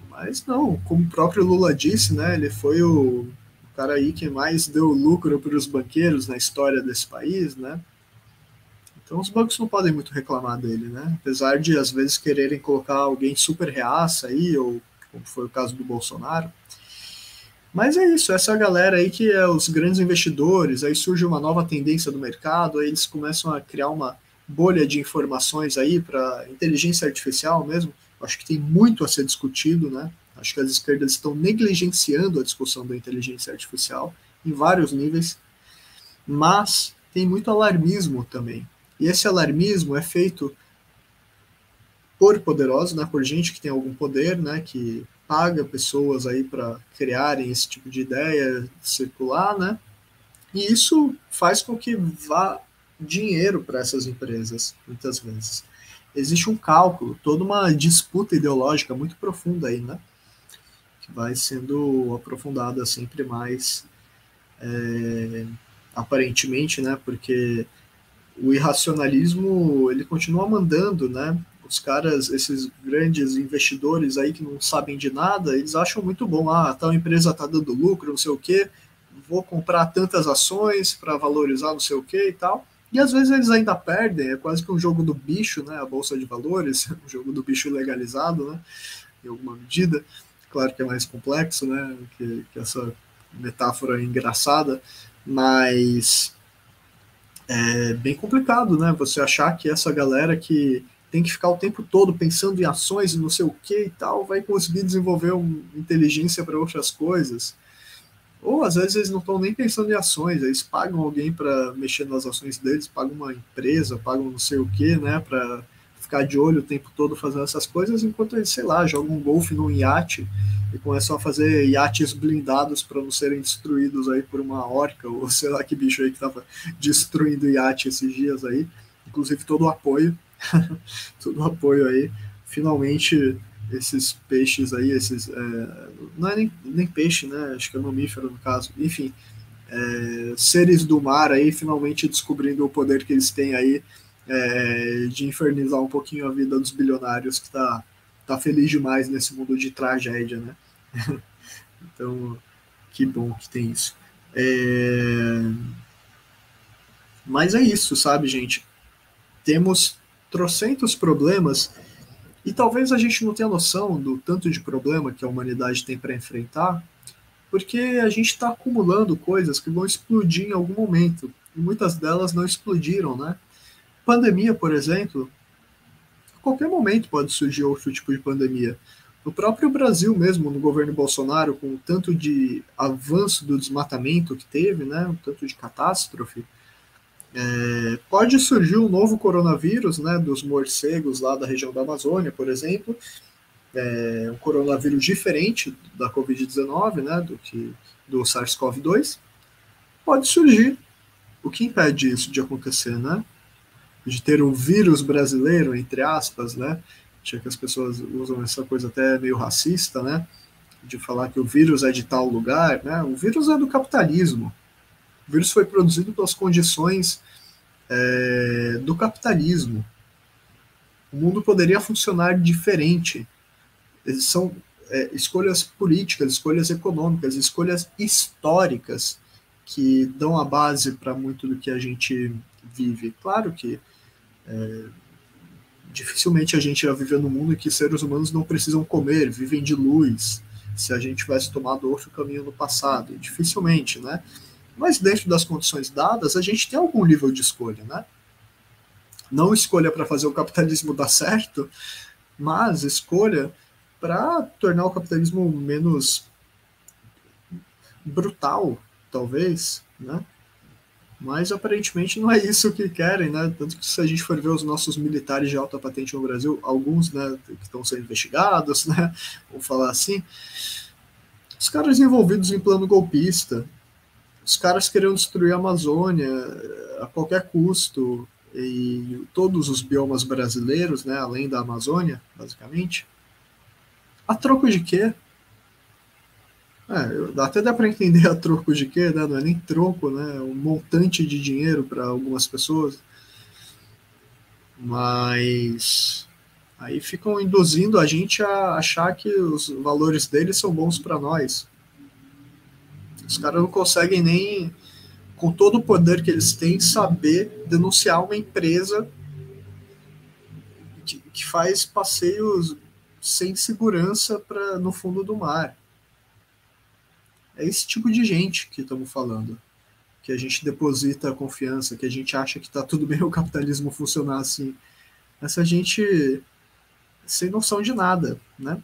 Mas não, como o próprio Lula disse, né? Ele foi o cara aí que mais deu lucro para os banqueiros na história desse país, né? Então os bancos não podem muito reclamar dele, né? Apesar de às vezes quererem colocar alguém super reaça aí, ou como foi o caso do Bolsonaro. Mas é isso, essa galera aí que é os grandes investidores, aí surge uma nova tendência do mercado, aí eles começam a criar uma bolha de informações aí para inteligência artificial mesmo. Acho que tem muito a ser discutido, né? Acho que as esquerdas estão negligenciando a discussão da inteligência artificial em vários níveis, mas tem muito alarmismo também. E esse alarmismo é feito por poderosos, né, por gente que tem algum poder, né, que paga pessoas aí para criarem esse tipo de ideia, circular, né? E isso faz com que vá dinheiro para essas empresas, muitas vezes. Existe um cálculo, toda uma disputa ideológica muito profunda aí, né? Que vai sendo aprofundada sempre mais, aparentemente, né? Porque o irracionalismo, ele continua mandando, né? Os caras, esses grandes investidores aí que não sabem de nada, eles acham muito bom, tal empresa tá dando lucro, não sei o quê, vou comprar tantas ações para valorizar não sei o quê e tal. E às vezes eles ainda perdem, é quase que um jogo do bicho, né? A bolsa de valores, um jogo do bicho legalizado, né? Em alguma medida. Claro que é mais complexo, né? Que essa metáfora engraçada, mas é bem complicado, né? Você achar que essa galera que tem que ficar o tempo todo pensando em ações e não sei o que e tal, vai conseguir desenvolver uma inteligência para outras coisas. Ou às vezes eles não estão nem pensando em ações, eles pagam alguém para mexer nas ações deles, pagam uma empresa, pagam não sei o que, né, para ficar de olho o tempo todo fazendo essas coisas, enquanto eles, sei lá, jogam um golfe num iate e começam a fazer iates blindados para não serem destruídos aí por uma orca, ou sei lá que bicho aí que tava destruindo iate esses dias aí. Inclusive todo o apoio, todo o apoio aí. Finalmente esses peixes aí, esses. Não é nem peixe, né? Acho que é mamífero no caso. Enfim, seres do mar aí finalmente descobrindo o poder que eles têm aí de infernizar um pouquinho a vida dos bilionários que tá feliz demais nesse mundo de tragédia, né? Então, que bom que tem isso. Mas é isso, sabe, gente? Temos trocentos problemas e talvez a gente não tenha noção do tanto de problema que a humanidade tem para enfrentar, porque a gente está acumulando coisas que vão explodir em algum momento, e muitas delas não explodiram, né? Pandemia, por exemplo, a qualquer momento pode surgir outro tipo de pandemia. No próprio Brasil mesmo, no governo Bolsonaro, com o tanto de avanço do desmatamento que teve, né, um tanto de catástrofe, pode surgir um novo coronavírus, né, dos morcegos lá da região da Amazônia, por exemplo, um coronavírus diferente da Covid-19, né, do SARS-CoV-2, pode surgir. O que impede isso de acontecer, né? De ter o vírus brasileiro, entre aspas, né? Já que as pessoas usam essa coisa até meio racista, né? De falar que o vírus é de tal lugar, né? O vírus é do capitalismo. O vírus foi produzido pelas condições do capitalismo. O mundo poderia funcionar diferente. Eles são escolhas políticas, escolhas econômicas, escolhas históricas que dão a base para muito do que a gente vive. Claro que dificilmente a gente ia viver num mundo em que seres humanos não precisam comer, vivem de luz, se a gente tivesse tomado outro caminho no passado. Dificilmente, né? Mas dentro das condições dadas, a gente tem algum nível de escolha, né? Não escolha para fazer o capitalismo dar certo, mas escolha para tornar o capitalismo menos brutal, talvez, né? Mas aparentemente não é isso que querem, né? Tanto que se a gente for ver os nossos militares de alta patente no Brasil, alguns, né, que estão sendo investigados, né, vamos falar assim, os caras envolvidos em plano golpista, os caras querendo destruir a Amazônia a qualquer custo, e todos os biomas brasileiros, né, além da Amazônia, basicamente, a troco de quê? Até dá para entender a troco de quê, né? Não é nem troco, né? Um montante de dinheiro para algumas pessoas, mas aí ficam induzindo a gente a achar que os valores deles são bons para nós. Os caras não conseguem nem, com todo o poder que eles têm, saber denunciar uma empresa que faz passeios sem segurança no fundo do mar. É esse tipo de gente que estamos falando, que a gente deposita a confiança, que a gente acha que está tudo bem o capitalismo funcionar assim. Essa gente sem noção de nada, né?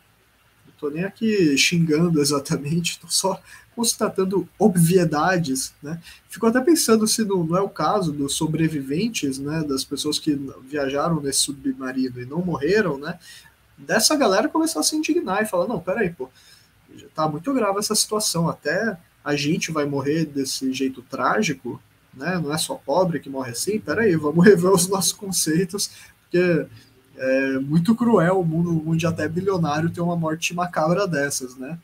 Não estou nem aqui xingando exatamente, estou só constatando obviedades, né? Fico até pensando se não é o caso dos sobreviventes, né, das pessoas que viajaram nesse submarino e não morreram, né? Dessa galera começar a se indignar e falar, não, peraí, pô, tá muito grave essa situação, até a gente vai morrer desse jeito trágico, né? Não é só pobre que morre assim, peraí, vamos rever os nossos conceitos, porque é muito cruel o mundo até bilionário ter uma morte macabra dessas, né?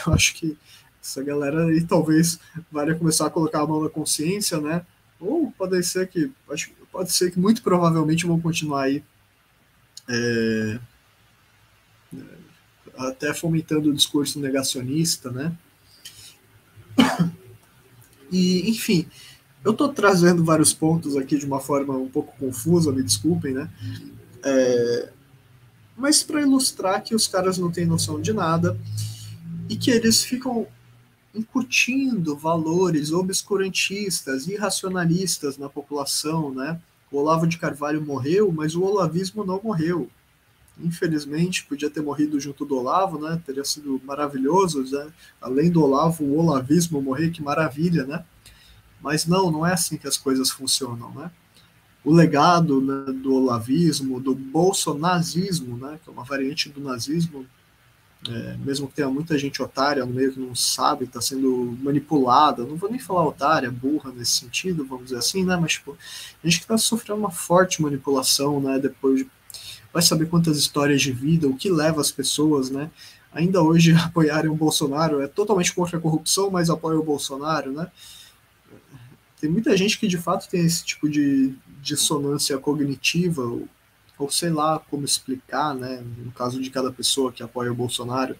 Eu acho que essa galera aí talvez vai começar a colocar a mão na consciência, né? Ou pode ser que muito provavelmente vão continuar aí até fomentando o discurso negacionista, né? E, enfim, eu estou trazendo vários pontos aqui de uma forma um pouco confusa, me desculpem, né? Mas para ilustrar que os caras não têm noção de nada e que eles ficam incutindo valores obscurantistas, irracionalistas na população, né? O Olavo de Carvalho morreu, mas o olavismo não morreu. Infelizmente, podia ter morrido junto do Olavo, né? Teria sido maravilhoso, né? Além do Olavo, o olavismo morrer, que maravilha, né? Mas não é assim que as coisas funcionam, né? o legado, né, do olavismo, do bolsonazismo, né, que é uma variante do nazismo, mesmo que tenha muita gente otária no meio que não sabe, está sendo manipulada, não vou nem falar otária, burra nesse sentido, vamos dizer assim, né, mas tipo, a gente está sofrendo uma forte manipulação, né, depois vai saber quantas histórias de vida, o que leva as pessoas, né, ainda hoje apoiarem o Bolsonaro, é totalmente contra a corrupção, mas apoia o Bolsonaro, né, tem muita gente que de fato tem esse tipo de dissonância cognitiva, ou sei lá como explicar, né, no caso de cada pessoa que apoia o Bolsonaro,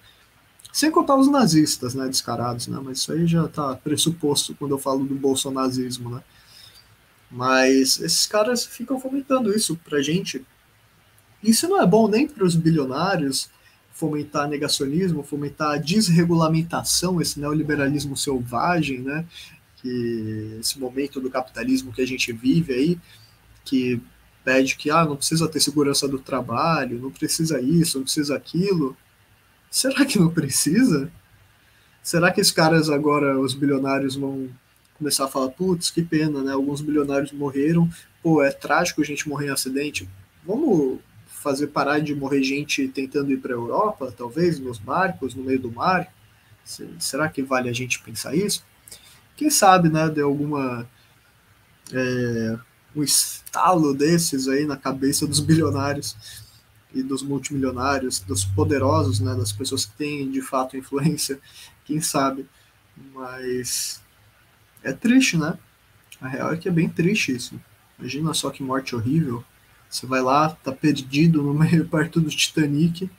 sem contar os nazistas, né, descarados, né, mas isso aí já está pressuposto quando eu falo do bolsonazismo, né. Mas esses caras ficam fomentando isso pra gente. Isso não é bom nem para os bilionários, fomentar negacionismo, fomentar a desregulamentação, esse neoliberalismo selvagem, né, que esse momento do capitalismo que a gente vive aí, que pede que não precisa ter segurança do trabalho, não precisa isso, não precisa aquilo. Será que não precisa? Será que esses caras agora, os bilionários, vão começar a falar, putz, que pena, né? Alguns bilionários morreram, pô, é trágico a gente morrer em acidente. Vamos fazer parar de morrer gente tentando ir para a Europa, talvez, nos barcos, no meio do mar? Será que vale a gente pensar isso? Quem sabe, né, de alguma um estalo desses aí na cabeça dos bilionários e dos multimilionários, dos poderosos, né, das pessoas que têm de fato influência, quem sabe. Mas é triste, né? A real é que é bem triste isso. Imagina só que morte horrível. Você vai lá, tá perdido no meio perto do Titanic,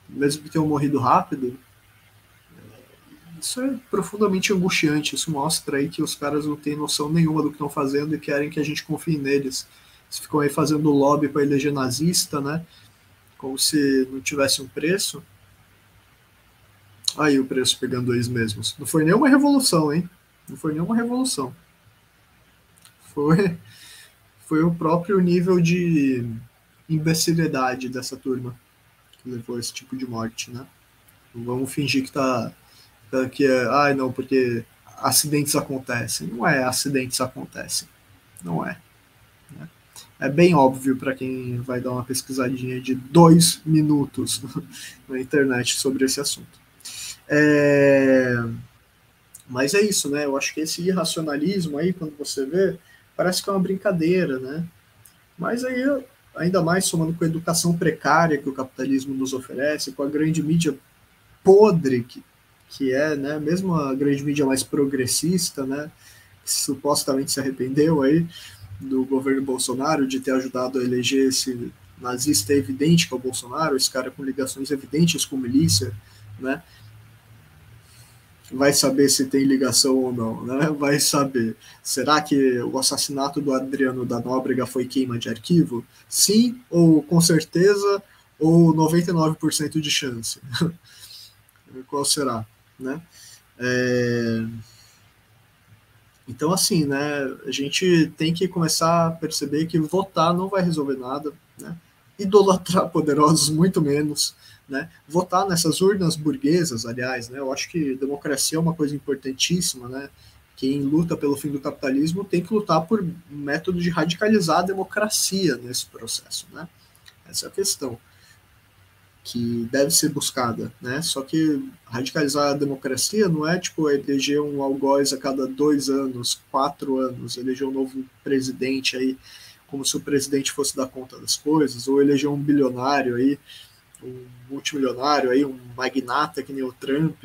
mesmo que tenham morrido rápido. Isso é profundamente angustiante. Isso mostra aí que os caras não têm noção nenhuma do que estão fazendo e querem que a gente confie neles. Eles ficam aí fazendo lobby para eleger nazista, né? Como se não tivesse um preço. Aí o preço pegando eles mesmos. Não foi nenhuma revolução, hein? Não foi nenhuma revolução. Foi, foi o próprio nível de imbecilidade dessa turma que levou a esse tipo de morte, né? Não vamos fingir que é, não, porque acidentes acontecem. Não é acidentes acontecem. Não é. Né? É bem óbvio para quem vai dar uma pesquisadinha de 2 minutos na internet sobre esse assunto. Mas é isso, né? Eu acho que esse irracionalismo aí, quando você vê, parece que é uma brincadeira, né? Mas aí, ainda mais somando com a educação precária que o capitalismo nos oferece, com a grande mídia podre que é, né? Mesmo a grande mídia mais progressista, né? Que supostamente se arrependeu aí do governo Bolsonaro de ter ajudado a eleger esse nazista evidente que é o Bolsonaro, esse cara com ligações evidentes com milícia, né? Vai saber se tem ligação ou não, né? Vai saber. Será que o assassinato do Adriano da Nóbrega foi queima de arquivo? Sim, ou com certeza, ou 99% de chance. Qual será, né? Então, assim, né, a gente tem que começar a perceber que votar não vai resolver nada, né? Idolatrar poderosos, muito menos, né? Votar nessas urnas burguesas, aliás, né? Eu acho que democracia é uma coisa importantíssima, né? Quem luta pelo fim do capitalismo tem que lutar por um método de radicalizar a democracia nesse processo, né? Essa é a questão que deve ser buscada, né? Só que radicalizar a democracia não é tipo eleger um algoz a cada 2 anos, 4 anos, eleger um novo presidente aí, como se o presidente fosse dar conta das coisas, ou eleger um bilionário aí, um multimilionário aí, um magnata que nem o Trump,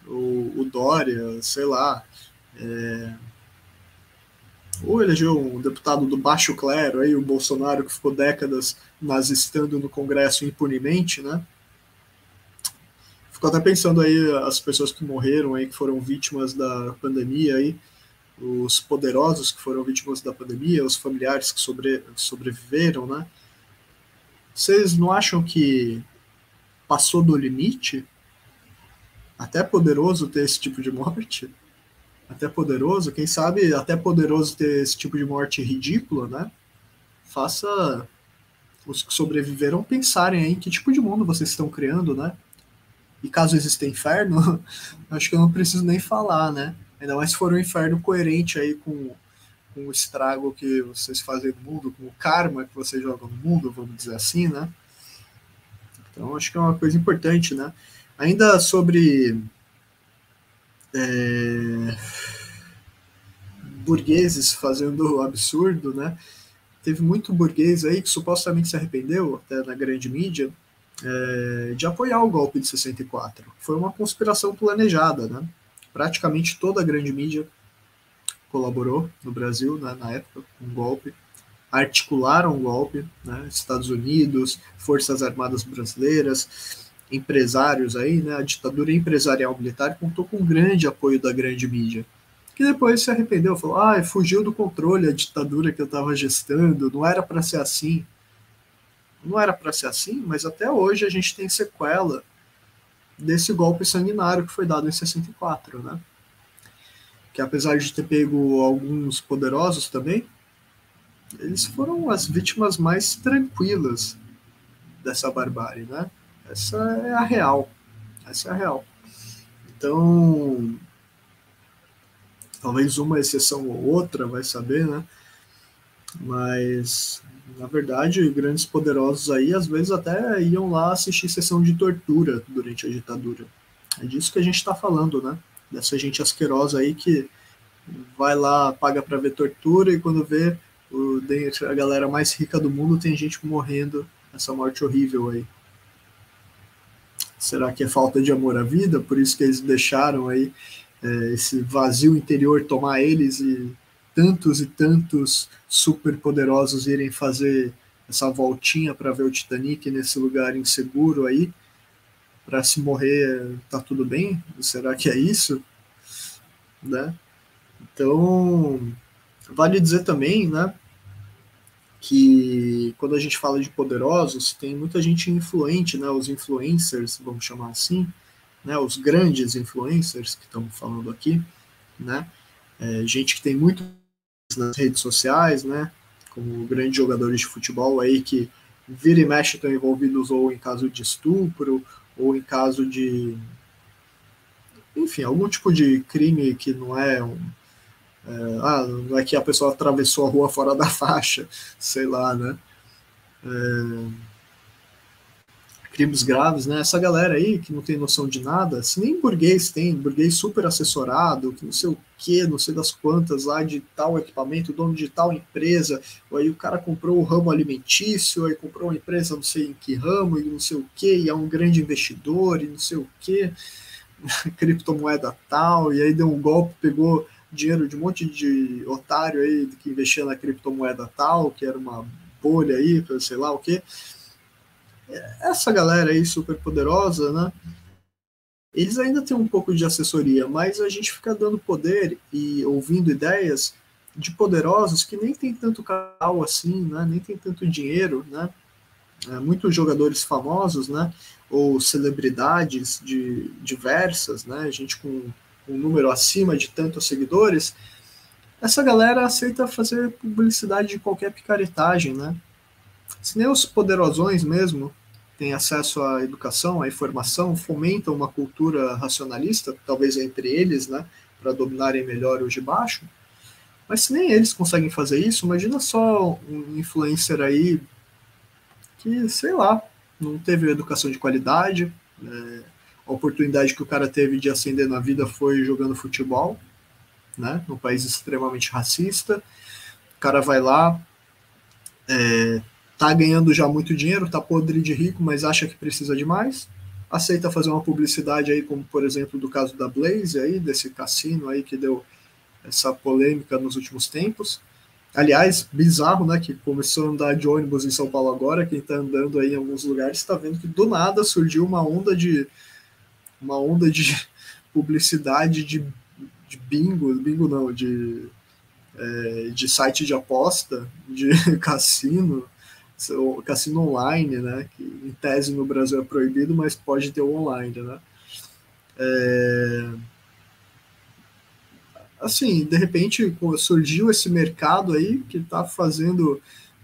o Dória, sei lá, ou elegeu um deputado do baixo clero aí, o Bolsonaro que ficou décadas nazistando no Congresso impunemente, né? Fico até pensando aí as pessoas que morreram aí, que foram vítimas da pandemia aí, os poderosos que foram vítimas da pandemia, os familiares que sobreviveram, né? Vocês não acham que passou do limite? Até poderoso ter esse tipo de morte? Até poderoso, quem sabe até poderoso ter esse tipo de morte ridícula, né? Faça os que sobreviveram pensarem aí em que tipo de mundo vocês estão criando, né? E caso exista inferno, acho que eu não preciso nem falar, né? Ainda mais se for um inferno coerente aí com com o estrago que vocês fazem no mundo, com o karma que vocês jogam no mundo, vamos dizer assim, né? Então, acho que é uma coisa importante, né? Ainda sobre burgueses fazendo absurdo, né? Teve muito burguês aí que supostamente se arrependeu, até na grande mídia, de apoiar o golpe de 64. Foi uma conspiração planejada, né? Praticamente toda a grande mídia colaborou no Brasil, né, na época, com um golpe, articularam um golpe, né? Estados Unidos, Forças Armadas Brasileiras, empresários aí, né? A ditadura empresarial militar contou com um grande apoio da grande mídia, que depois se arrependeu, falou, fugiu do controle a ditadura que eu estava gestando, não era para ser assim. Não era para ser assim, mas até hoje a gente tem sequela desse golpe sanguinário que foi dado em 64, né? Que apesar de ter pego alguns poderosos também, eles foram as vítimas mais tranquilas dessa barbárie, né? Essa é a real. Essa é a real. Então, talvez uma exceção ou outra, vai saber, né? Mas, na verdade, grandes poderosos aí, às vezes até iam lá assistir sessão de tortura durante a ditadura. É disso que a gente está falando, né? Dessa gente asquerosa aí que vai lá, paga para ver tortura e quando vê a galera mais rica do mundo tem gente morrendo essa morte horrível aí. Será que é falta de amor à vida? Por isso que eles deixaram aí esse vazio interior tomar eles e tantos super poderosos irem fazer essa voltinha para ver o Titanic nesse lugar inseguro aí, para se morrer tá tudo bem? Será que é isso? Né? Então, vale dizer também, né, que quando a gente fala de poderosos, tem muita gente influente, né, os influencers, vamos chamar assim, né, os grandes influencers que estamos falando aqui, né, gente que tem muito nas redes sociais, né, como grandes jogadores de futebol aí que vira e mexe estão envolvidos ou em caso de estupro ou em caso de, enfim, algum tipo de crime que não é não é que a pessoa atravessou a rua fora da faixa, sei lá, né? Crimes graves, né? Essa galera aí que não tem noção de nada, se nem burguês tem, burguês super assessorado, que não sei o que, não sei das quantas lá de tal equipamento, dono de tal empresa, ou aí o cara comprou o ramo alimentício, aí comprou uma empresa não sei em que ramo, e não sei o que, e é um grande investidor, e não sei o que, criptomoeda tal, e aí deu um golpe, pegou dinheiro de um monte de otário aí que investia na criptomoeda tal, que era uma bolha aí, sei lá o que. Essa galera aí super poderosa, né? Eles ainda têm um pouco de assessoria, mas a gente fica dando poder e ouvindo ideias de poderosos que nem tem tanto canal assim, né? Nem tem tanto dinheiro, né? Muitos jogadores famosos, né? Ou celebridades diversas, né? Gente com um número acima de tantos seguidores, essa galera aceita fazer publicidade de qualquer picaretagem, né? Se nem os poderosões mesmo têm acesso à educação, à informação, fomentam uma cultura racionalista, talvez entre eles, né? Para dominarem melhor os de baixo. Mas se nem eles conseguem fazer isso, imagina só um influencer aí que, sei lá, não teve educação de qualidade, a oportunidade que o cara teve de ascender na vida foi jogando futebol, né, num país extremamente racista. O cara vai lá, tá ganhando já muito dinheiro, tá podre de rico, mas acha que precisa de mais. Aceita fazer uma publicidade aí, como por exemplo do caso da Blaze aí, desse cassino aí que deu essa polêmica nos últimos tempos. Aliás, bizarro, né, que começou a andar de ônibus em São Paulo agora, quem tá andando aí em alguns lugares está vendo que do nada surgiu uma onda de publicidade de bingo não, de site de aposta, de cassino online, né, que em tese no Brasil é proibido, mas pode ter o online, né. Assim, de repente surgiu esse mercado aí que está fazendo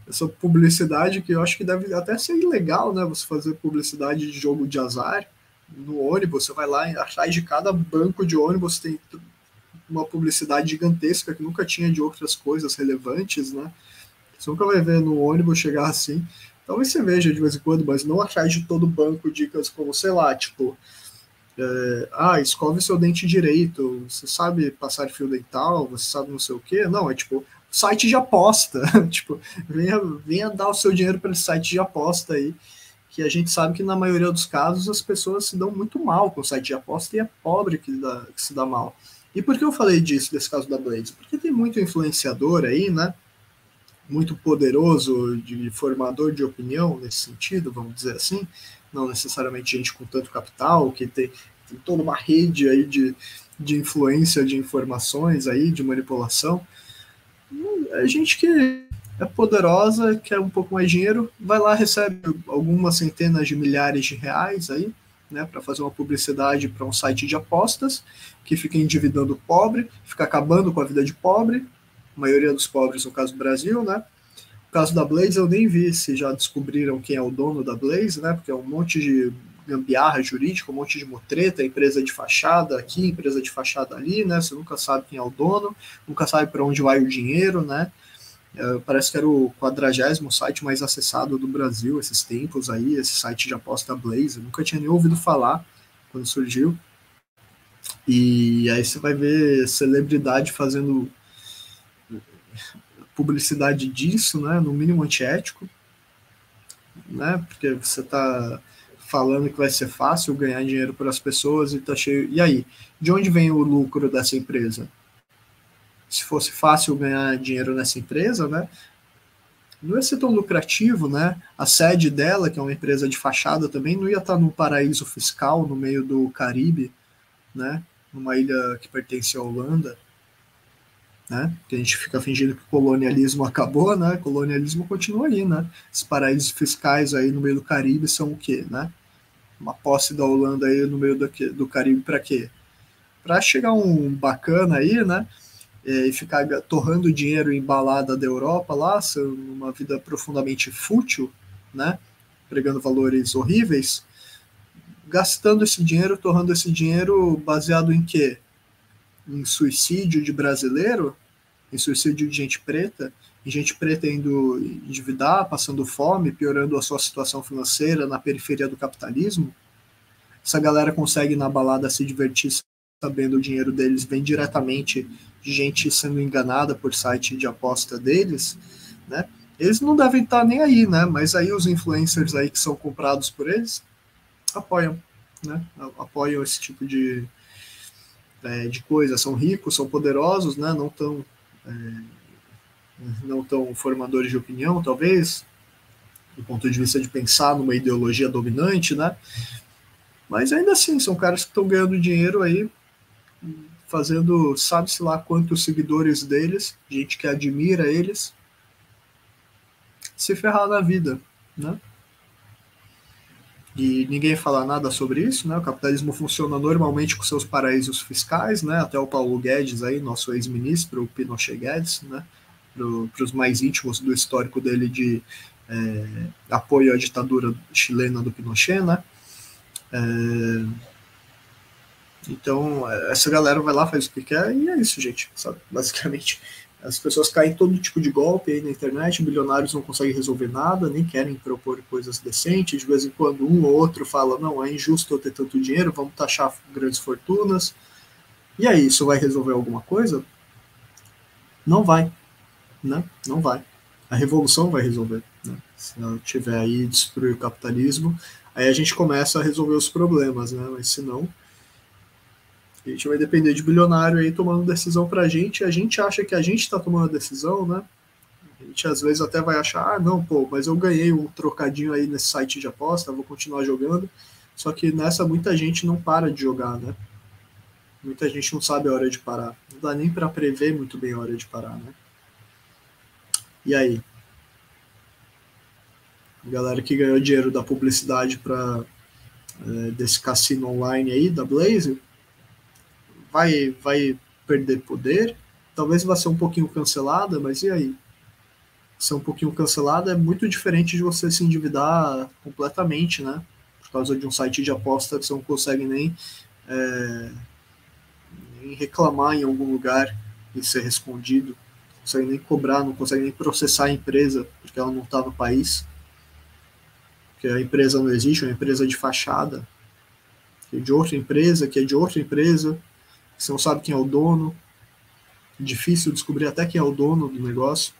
essa publicidade que eu acho que deve até ser ilegal, né? Você fazer publicidade de jogo de azar no ônibus, você vai lá atrás de cada banco de ônibus tem uma publicidade gigantesca que nunca tinha de outras coisas relevantes, né? Você nunca vai ver no ônibus chegar assim. Talvez você veja de vez em quando, mas não atrás de todo banco dicas como, sei lá, tipo, escove seu dente direito, você sabe passar fio dental, você sabe não sei o quê. Não, é tipo, site de aposta. Tipo, venha dar o seu dinheiro para esse site de aposta aí, que a gente sabe que na maioria dos casos as pessoas se dão muito mal com o site de aposta e é pobre que se dá mal. E por que eu falei disso, desse caso da Blaze? Porque tem muito influenciador aí, né? Muito poderoso de formador de opinião nesse sentido, vamos dizer assim, não necessariamente gente com tanto capital, que tem toda uma rede aí de influência de informações aí, de manipulação. É gente que é poderosa, quer um pouco mais de dinheiro, vai lá, recebe algumas centenas de milhares de reais aí, né, para fazer uma publicidade para um site de apostas, que fica endividando o pobre, fica acabando com a vida de pobre, a maioria dos pobres no caso do Brasil, né? O caso da Blaze eu nem vi se já descobriram quem é o dono da Blaze, né? Porque é um monte de gambiarra jurídica, um monte de mutreta, empresa de fachada aqui, empresa de fachada ali, né? Você nunca sabe quem é o dono, nunca sabe para onde vai o dinheiro, né? Parece que era o 40º site mais acessado do Brasil esses tempos aí, esse site de aposta Blaze. Eu nunca tinha nem ouvido falar quando surgiu. E aí você vai ver celebridade fazendo publicidade disso, né? No mínimo antiético, né? Porque você está falando que vai ser fácil ganhar dinheiro para as pessoas e tá cheio. E aí, de onde vem o lucro dessa empresa? Se fosse fácil ganhar dinheiro nessa empresa, né? Não ia ser tão lucrativo, né? A sede dela, que é uma empresa de fachada também, não ia estar num paraíso fiscal no meio do Caribe, né? Numa ilha que pertence à Holanda, né? Que a gente fica fingindo que o colonialismo acabou, né? O colonialismo continua aí, né? Esses paraísos fiscais aí no meio do Caribe são o quê, né? Uma posse da Holanda aí no meio do Caribe para quê? Para chegar um bacana aí, né? E ficar torrando dinheiro em balada da Europa lá, uma vida profundamente fútil, né? Pregando valores horríveis, gastando esse dinheiro, torrando esse dinheiro baseado em quê? Em suicídio de brasileiro, em suicídio de gente preta, em gente preta indo endividar, passando fome, piorando a sua situação financeira na periferia do capitalismo. Essa galera consegue na balada se divertir sabendo o dinheiro deles vem diretamente de gente sendo enganada por site de aposta deles, né? Eles não devem estar nem aí, né? Mas aí os influencers aí que são comprados por eles apoiam, né? Apoiam esse tipo de coisa. São ricos, são poderosos, né? Não tão formadores de opinião, talvez, do ponto de vista de pensar numa ideologia dominante, né? Mas ainda assim, são caras que estão ganhando dinheiro aí, fazendo, sabe-se lá quantos seguidores deles, gente que admira eles, se ferrar na vida, né? E ninguém fala nada sobre isso, né? O capitalismo funciona normalmente com seus paraísos fiscais, né? Até o Paulo Guedes aí, nosso ex-ministro, o Pinochet Guedes, né? Para os mais íntimos do histórico dele de apoio à ditadura chilena do Pinochet, né? Então, essa galera vai lá, faz o que quer, e é isso, gente, sabe? Basicamente, as pessoas caem em todo tipo de golpe aí na internet, bilionários não conseguem resolver nada, nem querem propor coisas decentes, de vez em quando um ou outro fala, não, é injusto eu ter tanto dinheiro, vamos taxar grandes fortunas. E aí, isso vai resolver alguma coisa? Não vai, né? Não vai. A revolução vai resolver, né? Se não tiver aí destruir o capitalismo, aí a gente começa a resolver os problemas, né? Mas se não, a gente vai depender de bilionário aí tomando decisão pra gente, e a gente acha que a gente está tomando a decisão, né? A gente às vezes até vai achar, não, pô, mas eu ganhei um trocadinho aí nesse site de aposta, vou continuar jogando. Só que nessa muita gente não para de jogar, né? Muita gente não sabe a hora de parar. Não dá nem para prever muito bem a hora de parar, né? E aí? A galera que ganhou dinheiro da publicidade desse cassino online aí, da Blaze, vai perder poder, talvez vá ser um pouquinho cancelada, mas e aí? Ser um pouquinho cancelada é muito diferente de você se endividar completamente, né? Por causa de um site de aposta que você não consegue nem nem reclamar em algum lugar e ser respondido, não consegue nem cobrar, não consegue nem processar a empresa, porque ela não está no país, porque a empresa não existe, é uma empresa de fachada, que é de outra empresa, que você não sabe quem é o dono, difícil descobrir até quem é o dono do negócio.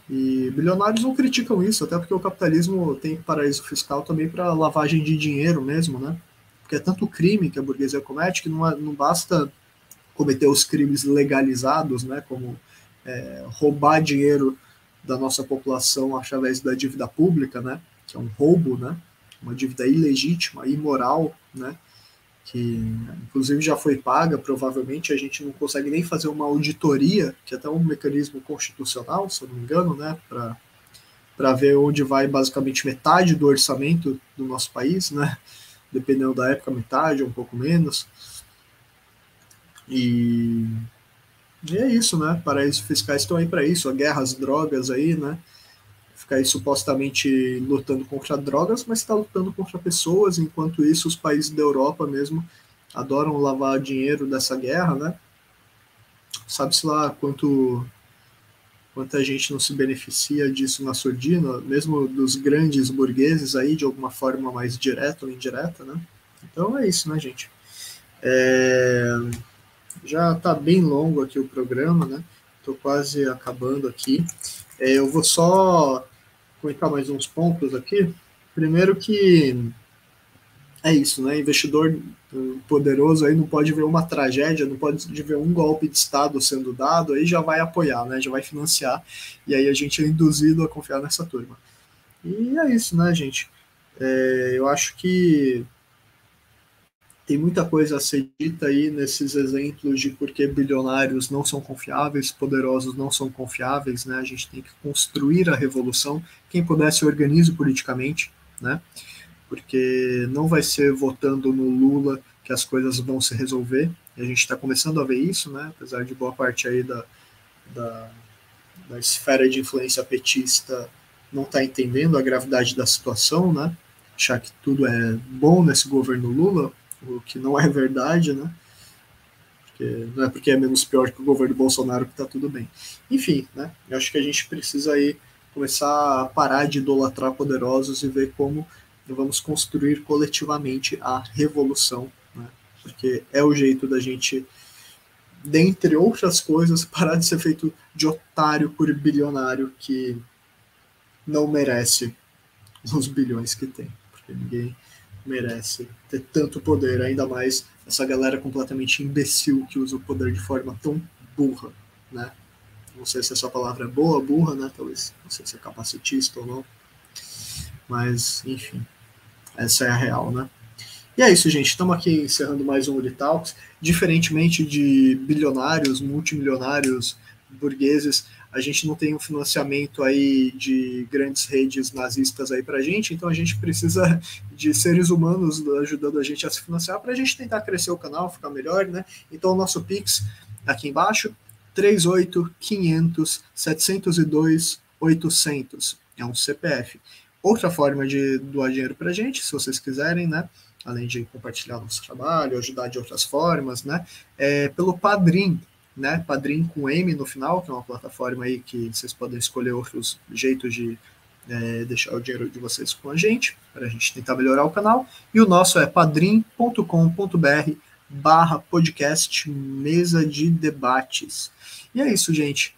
E bilionários não criticam isso, até porque o capitalismo tem paraíso fiscal também para lavagem de dinheiro mesmo, né? Porque é tanto crime que a burguesia comete que não basta cometer os crimes legalizados, né? Como roubar dinheiro da nossa população através da dívida pública, né? Que é um roubo, né? Uma dívida ilegítima, imoral, né? Que inclusive já foi paga, provavelmente a gente não consegue nem fazer uma auditoria, que é até um mecanismo constitucional, se eu não me engano, né, para ver onde vai basicamente metade do orçamento do nosso país, né, dependendo da época, metade, um pouco menos. E é isso, né, paraísos fiscais estão aí para isso, a guerra às drogas aí, né, ficar aí supostamente lutando contra drogas, mas está lutando contra pessoas, enquanto isso os países da Europa mesmo adoram lavar dinheiro dessa guerra, né? Sabe-se lá quanta gente não se beneficia disso na surdina, mesmo dos grandes burgueses aí, de alguma forma mais direta ou indireta, né? Então é isso, né, gente? Já está bem longo aqui o programa, né? Estou quase acabando aqui. Eu vou só comentar mais uns pontos aqui. Primeiro que é isso, né? Investidor poderoso aí não pode ver uma tragédia, não pode ver um golpe de Estado sendo dado, aí já vai apoiar, né? Já vai financiar, e aí a gente é induzido a confiar nessa turma. E é isso, né, gente? Eu acho que tem muita coisa a ser dita aí nesses exemplos de por que bilionários não são confiáveis, poderosos não são confiáveis, né? A gente tem que construir a revolução. Quem puder se organize politicamente, né? Porque não vai ser votando no Lula que as coisas vão se resolver. E a gente está começando a ver isso, né? Apesar de boa parte aí da esfera de influência petista não estar entendendo a gravidade da situação, né? Achar que tudo é bom nesse governo Lula, o que não é verdade, né? Porque não é porque é menos pior que o governo Bolsonaro que está tudo bem. Enfim, né? Eu acho que a gente precisa aí começar a parar de idolatrar poderosos e ver como vamos construir coletivamente a revolução, né? Porque é o jeito da gente, dentre outras coisas, parar de ser feito de otário por bilionário que não merece os bilhões que tem, porque ninguém merece ter tanto poder, ainda mais essa galera completamente imbecil que usa o poder de forma tão burra, né? Não sei se essa palavra é boa, burra, né? Talvez, não sei se é capacitista ou não, mas enfim, essa é a real, né? E é isso, gente. Estamos aqui encerrando mais um Uli Talks. Diferentemente de bilionários, multimilionários, burgueses, a gente não tem um financiamento aí de grandes redes nazistas aí pra gente, então a gente precisa de seres humanos ajudando a gente a se financiar para a gente tentar crescer o canal, ficar melhor, né? Então o nosso Pix aqui embaixo, 38 500 702 800. É um CPF. Outra forma de doar dinheiro pra gente, se vocês quiserem, né? Além de compartilhar nosso trabalho, ajudar de outras formas, né? Pelo Padrim, né? Padrim com M no final, que é uma plataforma aí que vocês podem escolher outros jeitos de deixar o dinheiro de vocês com a gente, para a gente tentar melhorar o canal. E o nosso é padrim.com.br/podcast Mesa de Debates. E é isso, gente.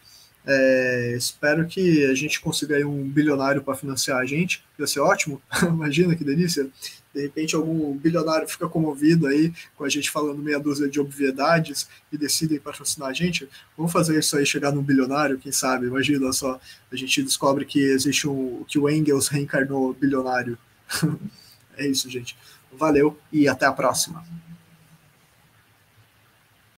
Espero que a gente consiga aí um bilionário para financiar a gente. Vai ser ótimo. Imagina que delícia. De repente algum bilionário fica comovido aí com a gente falando meia dúzia de obviedades e decidem patrocinar a gente. Vamos fazer isso aí chegar num bilionário, quem sabe? Imagina só, a gente descobre que existe que o Engels reencarnou bilionário. É isso, gente. Valeu e até a próxima.